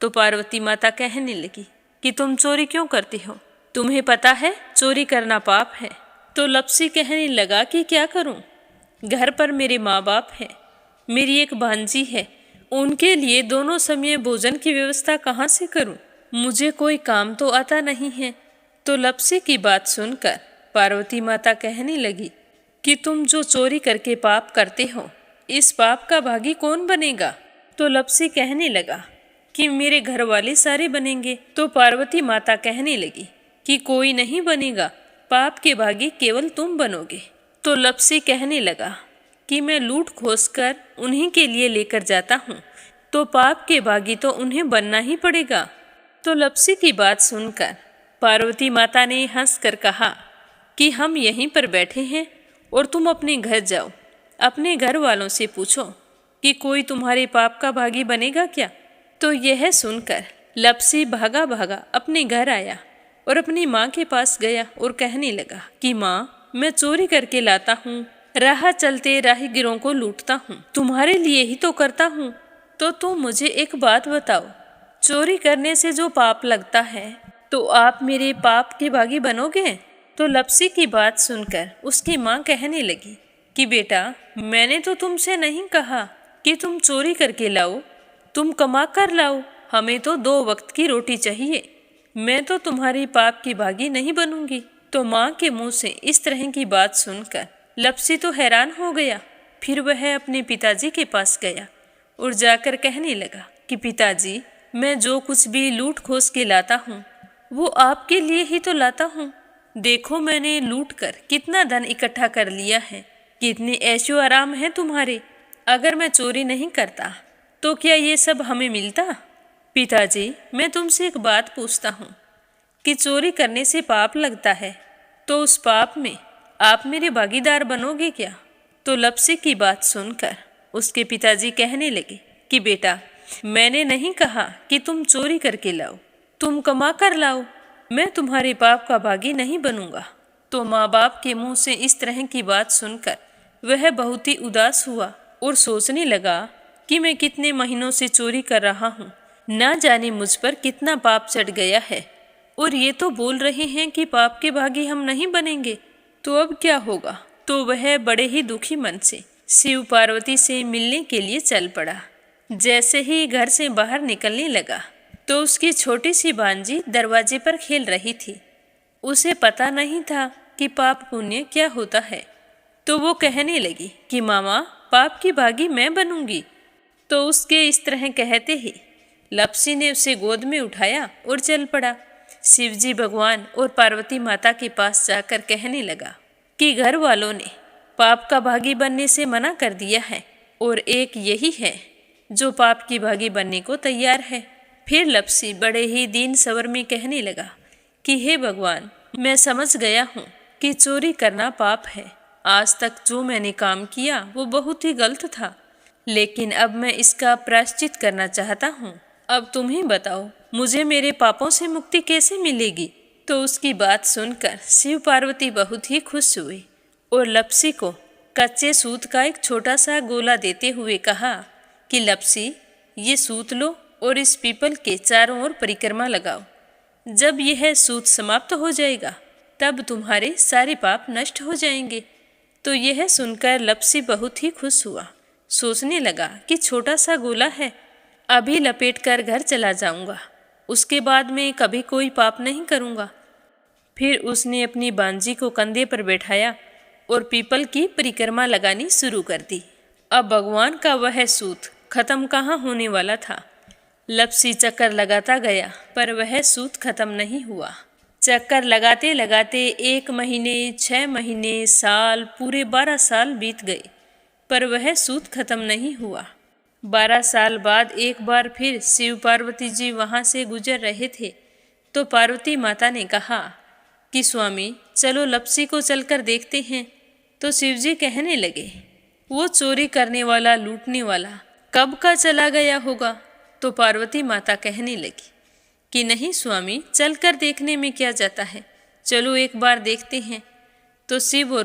तो पार्वती माता कहने लगी कि तुम चोरी क्यों करती हो, तुम्हें पता है चोरी करना पाप है। तो लपसी कहने लगा कि क्या करूं, घर पर मेरे माँ बाप हैं, मेरी एक भांजी है, उनके लिए दोनों समय भोजन की व्यवस्था कहाँ से करूं, मुझे कोई काम तो आता नहीं है। तो लपसी की बात सुनकर पार्वती माता कहने लगी कि तुम जो चोरी करके पाप करते हो, इस पाप का भागी कौन बनेगा। तो लपसी कहने लगा कि मेरे घर वाले सारे बनेंगे। तो पार्वती माता कहने लगी कि कोई नहीं बनेगा, पाप के भागी केवल तुम बनोगे। तो लपसी कहने लगा कि मैं लूट खोस कर उन्हीं के लिए लेकर जाता हूँ, तो पाप के भागी तो उन्हें बनना ही पड़ेगा। तो लपसी की बात सुनकर पार्वती माता ने हंसकर कहा कि हम यहीं पर बैठे हैं और तुम अपने घर जाओ, अपने घर वालों से पूछो कि कोई तुम्हारे पाप का भागी बनेगा क्या। तो यह सुनकर लपसी भागा भागा अपने घर आया और अपनी माँ के पास गया और कहने लगा कि माँ, मैं चोरी करके लाता हूँ, राह चलते राहगीरों को लूटता हूँ, तुम्हारे लिए ही तो करता हूँ। तो तुम मुझे एक बात बताओ, चोरी करने से जो पाप लगता है तो आप मेरे पाप के भागी बनोगे। तो लपसी की बात सुनकर उसकी माँ कहने लगी कि बेटा, मैंने तो तुमसे नहीं कहा कि तुम चोरी करके लाओ, तुम कमा कर लाओ, हमें तो 2 वक्त की रोटी चाहिए, मैं तो तुम्हारी पाप की भागी नहीं बनूंगी। तो माँ के मुंह से इस तरह की बात सुनकर लपसी तो हैरान हो गया। फिर वह अपने पिताजी के पास गया और जाकर कहने लगा कि पिताजी, मैं जो कुछ भी लूट खोस के लाता हूँ वो आपके लिए ही तो लाता हूँ। देखो मैंने लूट कर कितना धन इकट्ठा कर लिया है, कितने ऐशो आराम है तुम्हारे। अगर मैं चोरी नहीं करता तो क्या ये सब हमें मिलता। पिताजी, मैं तुमसे एक बात पूछता हूँ कि चोरी करने से पाप लगता है, तो उस पाप में आप मेरे भागीदार बनोगे क्या। तो लपसी की बात सुनकर उसके पिताजी कहने लगे कि बेटा, मैंने नहीं कहा कि तुम चोरी करके लाओ, तुम कमा कर लाओ, मैं तुम्हारे पाप का भागी नहीं बनूंगा। तो माँ बाप के मुंह से इस तरह की बात सुनकर वह बहुत ही उदास हुआ और सोचने लगा कि मैं कितने महीनों से चोरी कर रहा हूँ, ना जाने मुझ पर कितना पाप चढ़ गया है, और ये तो बोल रहे हैं कि पाप के भागी हम नहीं बनेंगे, तो अब क्या होगा। तो वह बड़े ही दुखी मन से शिव पार्वती से मिलने के लिए चल पड़ा। जैसे ही घर से बाहर निकलने लगा तो उसकी छोटी सी भांजी दरवाजे पर खेल रही थी। उसे पता नहीं था कि पाप पुण्य क्या होता है। तो वो कहने लगी कि मामा, पाप की भागी मैं बनूंगी। तो उसके इस तरह कहते ही लपसी ने उसे गोद में उठाया और चल पड़ा। शिवजी भगवान और पार्वती माता के पास जाकर कहने लगा कि घर वालों ने पाप का भागी बनने से मना कर दिया है, और एक यही है जो पाप की भागी बनने को तैयार है। फिर लप्सी बड़े ही दीन स्वर में कहने लगा कि हे भगवान, मैं समझ गया हूँ कि चोरी करना पाप है। आज तक जो मैंने काम किया वो बहुत ही गलत था, लेकिन अब मैं इसका प्रायश्चित करना चाहता हूँ। अब तुम ही बताओ, मुझे मेरे पापों से मुक्ति कैसे मिलेगी? तो उसकी बात सुनकर शिव पार्वती बहुत ही खुश हुए और लप्सी को कच्चे सूत का एक छोटा सा गोला देते हुए कहा कि लप्सी, ये सूत लो और इस पीपल के चारों ओर परिक्रमा लगाओ। जब यह सूत समाप्त हो जाएगा तब तुम्हारे सारे पाप नष्ट हो जाएंगे। तो यह सुनकर लप्सी बहुत ही खुश हुआ। सोचने लगा कि छोटा सा गोला है, अभी लपेट कर घर चला जाऊंगा, उसके बाद में कभी कोई पाप नहीं करूंगा। फिर उसने अपनी बांजी को कंधे पर बैठाया और पीपल की परिक्रमा लगानी शुरू कर दी। अब भगवान का वह सूत खत्म कहाँ होने वाला था। लप्सी चक्कर लगाता गया पर वह सूत खत्म नहीं हुआ। चक्कर लगाते लगाते 1 महीने, 6 महीने, साल, पूरे 12 साल बीत गए, पर वह सूत खत्म नहीं हुआ। 12 साल बाद एक बार फिर शिव पार्वती जी वहाँ से गुजर रहे थे तो पार्वती माता ने कहा कि स्वामी, चलो लप्सी को चलकर देखते हैं। तो शिवजी कहने लगे, वो चोरी करने वाला, लूटने वाला कब का चला गया होगा? तो पार्वती माता कहने लगी कि नहीं स्वामी, चलकर देखने में क्या जाता है, चलो एक बार देखते हैं। तो शिव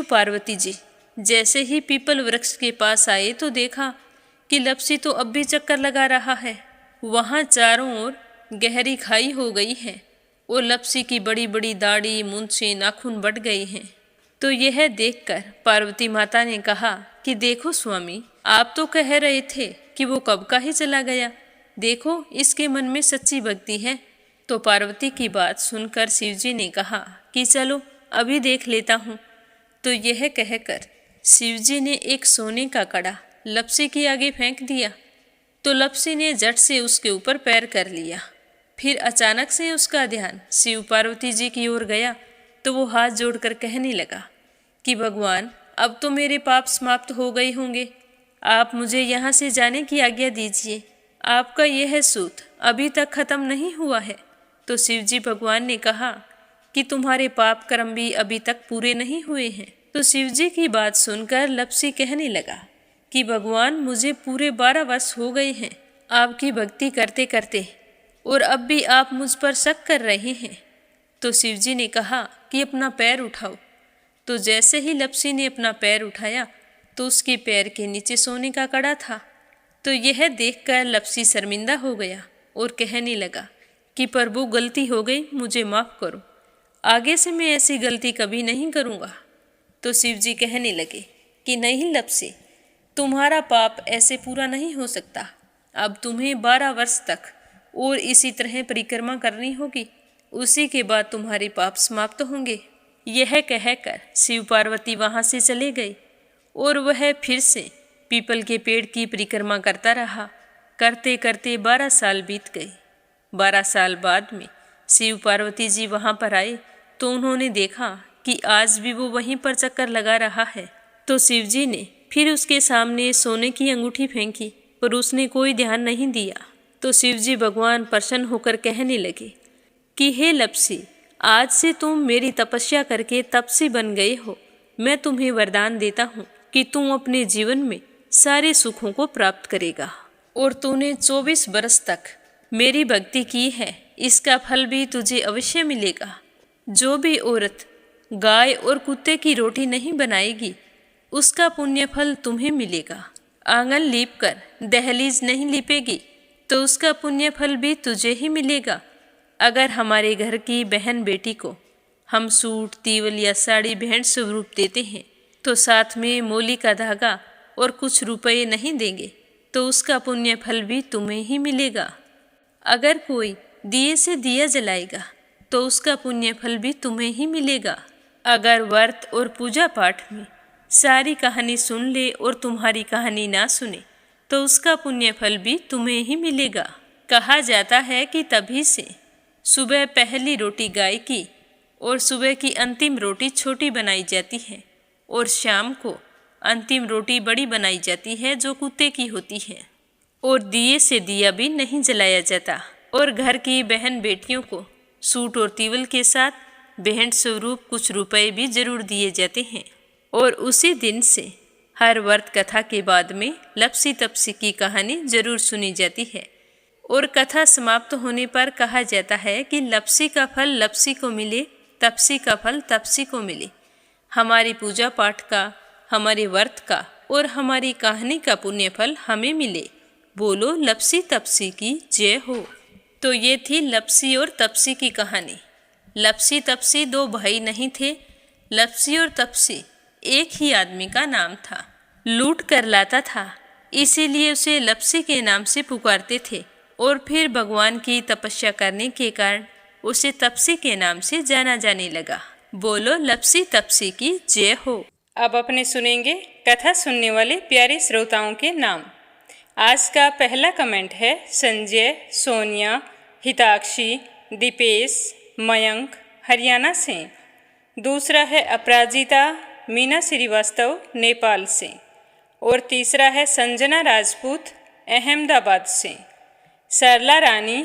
पार्वती जी जैसे ही पीपल वृक्ष के पास आए तो देखा कि लप्सी तो अब भी चक्कर लगा रहा है। वहाँ चारों ओर गहरी खाई हो गई है और लप्सी की बड़ी बड़ी दाढ़ी, मूंछें, नाखून बढ़ गए हैं। तो यह देखकर पार्वती माता ने कहा कि देखो स्वामी, आप तो कह रहे थे कि वो कब का ही चला गया, देखो इसके मन में सच्ची भक्ति है। तो पार्वती की बात सुनकर शिवजी ने कहा कि चलो अभी देख लेता हूँ। तो यह कहकर शिवजी ने एक सोने का कड़ा लप्सी के आगे फेंक दिया। तो लप्सी ने झट से उसके ऊपर पैर कर लिया। फिर अचानक से उसका ध्यान शिव पार्वती जी की ओर गया तो वो हाथ जोड़कर कहने लगा कि भगवान, अब तो मेरे पाप समाप्त हो गए होंगे, आप मुझे यहाँ से जाने की आज्ञा दीजिए। आपका यह सूत अभी तक खत्म नहीं हुआ है। तो शिवजी भगवान ने कहा कि तुम्हारे पाप कर्म भी अभी तक पूरे नहीं हुए हैं। तो शिवजी की बात सुनकर लप्सी कहने लगा कि भगवान, मुझे पूरे 12 वर्ष हो गए हैं आपकी भक्ति करते करते, और अब भी आप मुझ पर शक कर रहे हैं। तो शिवजी ने कहा कि अपना पैर उठाओ। तो जैसे ही लप्सी ने अपना पैर उठाया तो उसके पैर के नीचे सोने का कड़ा था। तो यह देखकर लप्सी शर्मिंदा हो गया और कहने लगा कि प्रभु, गलती हो गई, मुझे माफ़ करो, आगे से मैं ऐसी गलती कभी नहीं करूँगा। तो शिवजी कहने लगे कि नहीं लप्सी, तुम्हारा पाप ऐसे पूरा नहीं हो सकता। अब तुम्हें 12 वर्ष तक और इसी तरह परिक्रमा करनी होगी, उसी के बाद तुम्हारे पाप समाप्त होंगे। यह कहकर शिव पार्वती वहाँ से चले गए और वह फिर से पीपल के पेड़ की परिक्रमा करता रहा। करते करते 12 साल बीत गए। 12 साल बाद में शिव पार्वती जी वहाँ पर आए तो उन्होंने देखा कि आज भी वो वहीं पर चक्कर लगा रहा है। तो शिवजी ने फिर उसके सामने सोने की अंगूठी फेंकी पर उसने कोई ध्यान नहीं दिया। तो शिवजी भगवान प्रसन्न होकर कहने लगे कि हे लप्सी, आज से तुम मेरी तपस्या करके तपसी बन गए हो। मैं तुम्हें वरदान देता हूँ कि तुम अपने जीवन में सारे सुखों को प्राप्त करेगा। और तूने 24 बरस तक मेरी भक्ति की है, इसका फल भी तुझे अवश्य मिलेगा। जो भी औरत गाय और कुत्ते की रोटी नहीं बनाएगी, उसका पुण्य फल तुम्हें मिलेगा। आंगन लीप कर दहलीज नहीं लीपेगी तो उसका पुण्य फल भी तुझे ही मिलेगा। अगर हमारे घर की बहन बेटी को हम सूट, तीवल या साड़ी भेंट स्वरूप देते हैं तो साथ में मोली का धागा और कुछ रुपये नहीं देंगे तो उसका पुण्य फल भी तुम्हें ही मिलेगा। अगर कोई दिए से दिया जलाएगा तो उसका पुण्य फल भी तुम्हें ही मिलेगा। अगर व्रत और पूजा पाठ में सारी कहानी सुन ले और तुम्हारी कहानी ना सुने तो उसका पुण्य फल भी तुम्हें ही मिलेगा। कहा जाता है कि तभी से सुबह पहली रोटी गाय की और सुबह की अंतिम रोटी छोटी बनाई जाती है और शाम को अंतिम रोटी बड़ी बनाई जाती है जो कुत्ते की होती है, और दिए से दिया भी नहीं जलाया जाता, और घर की बहन बेटियों को सूट और तीवल के साथ भेंट स्वरूप कुछ रुपए भी जरूर दिए जाते हैं। और उसी दिन से हर व्रत कथा के बाद में लपसी तपसी की कहानी जरूर सुनी जाती है, और कथा समाप्त होने पर कहा जाता है कि लपसी का फल लपसी को मिले, तपसी का फल तपसी को मिले। हमारी पूजा पाठ का, हमारे व्रत का और हमारी कहानी का पुण्य फल हमें मिले। बोलो लपसी तपसी की जय हो। तो ये थी लपसी और तपसी की कहानी। लपसी तपसी दो भाई नहीं थे, लपसी और तपसी एक ही आदमी का नाम था। लूट कर लाता था, इसीलिए उसे लपसी के नाम से पुकारते थे, और फिर भगवान की तपस्या करने के कारण उसे तपसी के नाम से जाना जाने लगा। बोलो लपसी तपसी की जय हो। अब अपने सुनेंगे कथा सुनने वाले प्यारे श्रोताओं के नाम। आज का पहला कमेंट है संजय, सोनिया, हिताक्षी, दीपेश, मयंक हरियाणा से। दूसरा है अपराजिता मीना श्रीवास्तव नेपाल से, और तीसरा है संजना राजपूत अहमदाबाद से। सरला रानी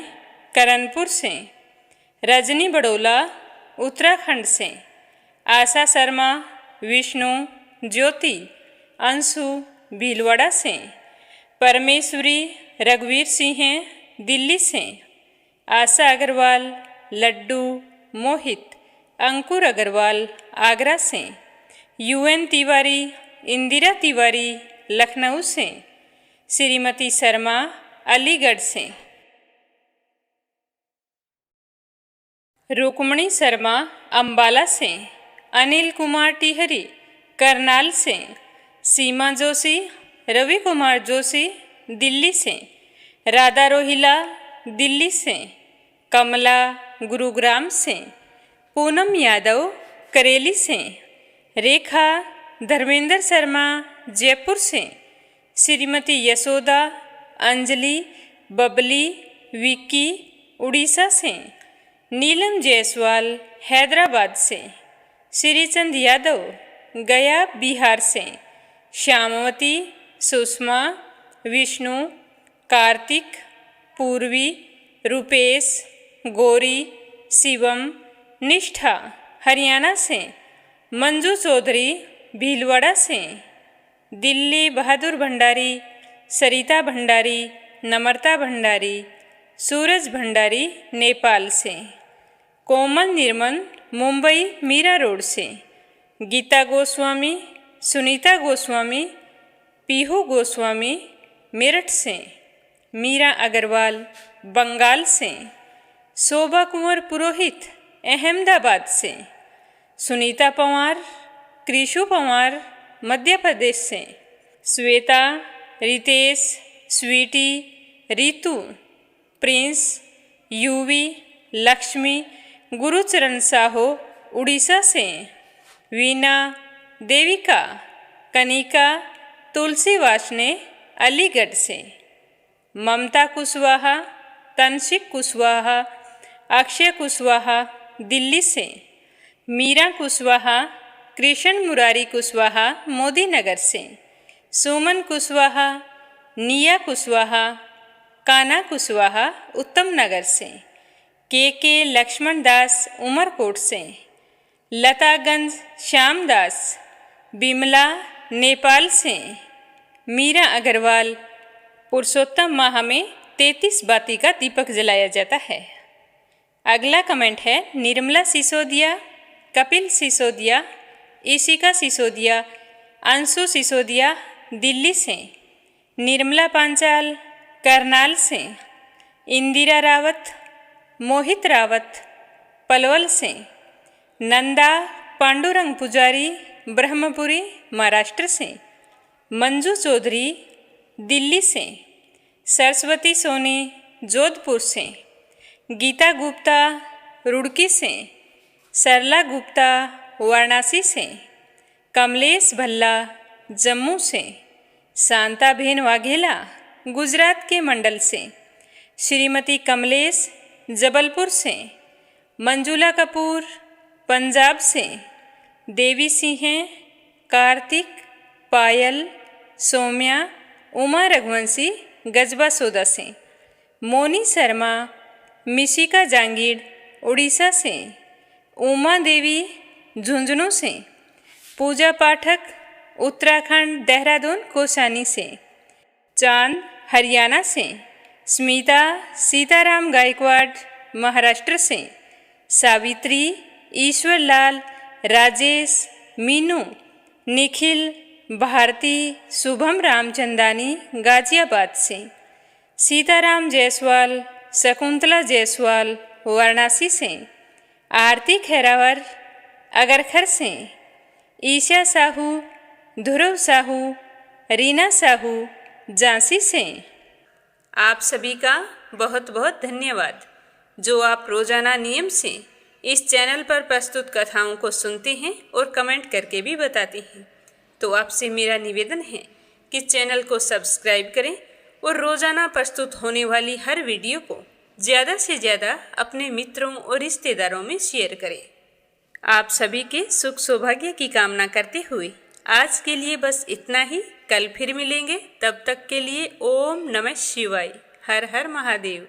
करणपुर से, रजनी बड़ोला उत्तराखंड से, आशा शर्मा, विष्णु, ज्योति, अंशु भीलवाड़ा से, परमेश्वरी रघुवीर सिंह दिल्ली से, आशा अग्रवाल, लड्डू, मोहित, अंकुर अग्रवाल आगरा से, यूएन तिवारी, इंदिरा तिवारी लखनऊ से, श्रीमती शर्मा अलीगढ़ से, रुक्मणी शर्मा अंबाला से, अनिल कुमार टिहरी करनाल से, सीमा जोशी, रवि कुमार जोशी दिल्ली से, राधा रोहिला दिल्ली से, कमला गुरुग्राम से, पूनम यादव करेली से, रेखा धर्मेंद्र शर्मा जयपुर से, श्रीमती यशोदा, अंजलि, बबली, विक्की उड़ीसा से, नीलम जायसवाल हैदराबाद से, श्रीचंद यादव गया बिहार से, श्यामवती, सुषमा, विष्णु, कार्तिक, पूर्वी, रुपेश, गौरी, शिवम, निष्ठा हरियाणा से, मंजू चौधरी भीलवाड़ा से, दिल्ली बहादुर भंडारी, सरिता भंडारी, नम्रता भंडारी, सूरज भंडारी नेपाल से, कोमल निर्मल मुंबई मीरा रोड से, गीता गोस्वामी, सुनीता गोस्वामी, पीहू गोस्वामी मेरठ से, मीरा अग्रवाल बंगाल से, शोभा कुंवर पुरोहित अहमदाबाद से, सुनीता पंवार, कृषु पंवार मध्य प्रदेश से, श्वेता, रितेश, स्वीटी, रितु, प्रिंस, यूवी, लक्ष्मी, गुरुचरण साहो उड़ीसा से, वीना, देविका, कनिका, तुलसी वासने अलीगढ़ से, ममता कुशवाहा, तनशिक कुशवाहा, अक्षय कुशवाहा दिल्ली से, मीरा कुशवाहा, कृष्ण मुरारी कुशवाहा मोदी नगर से, सुमन कुशवाहा, निया कुशवाहा, काना कुशवाहा उत्तम नगर से, के लक्ष्मण दास उमरकोट से, लतागंज श्यामदास, बिमला नेपाल से, मीरा अग्रवाल। पुरुषोत्तम माह में 33 बाती का दीपक जलाया जाता है। अगला कमेंट है निर्मला सिसोदिया, कपिल सिसोदिया, ईशिका सिसोदिया, अंशु सिसोदिया दिल्ली से, निर्मला पांचाल करनाल से, इंदिरा रावत, मोहित रावत पलवल से, नंदा पांडुरंग पुजारी ब्रह्मपुरी महाराष्ट्र से, मंजू चौधरी दिल्ली से, सरस्वती सोनी जोधपुर से, गीता गुप्ता रुड़की से, सरला गुप्ता वाराणसी से, कमलेश भल्ला जम्मू से, शांताबेन वाघेला गुजरात के मंडल से, श्रीमती कमलेश जबलपुर से, मंजुला कपूर पंजाब से, देवी सिंह कार्तिक पायल, सौम्या, उमा रघुवंशी गजबा सोदा से, मोनी शर्मा, मिशिका जांगीड़ उड़ीसा से, उमा देवी झुंझुनू से, पूजा पाठक उत्तराखंड देहरादून कोसानी से, चांद हरियाणा से, स्मिता सीताराम गायकवाड़ महाराष्ट्र से, सावित्री, ईश्वरलाल, राजेश, मीनू, निखिल, भारती, शुभम रामचंदानी गाजियाबाद से, सीताराम जायसवाल, शकुंतला जायसवाल वाराणसी से, आरती खैरावर अगरखर से, ईशा साहू, ध्रुव साहू, रीना साहू झांसी से। आप सभी का बहुत बहुत धन्यवाद जो आप रोजाना नियम से इस चैनल पर प्रस्तुत कथाओं को सुनते हैं और कमेंट करके भी बताते हैं। तो आपसे मेरा निवेदन है कि चैनल को सब्सक्राइब करें और रोजाना प्रस्तुत होने वाली हर वीडियो को ज़्यादा से ज़्यादा अपने मित्रों और रिश्तेदारों में शेयर करें। आप सभी के सुख सौभाग्य की कामना करते हुए आज के लिए बस इतना ही। कल फिर मिलेंगे, तब तक के लिए ओम नमः शिवाय। हर हर महादेव।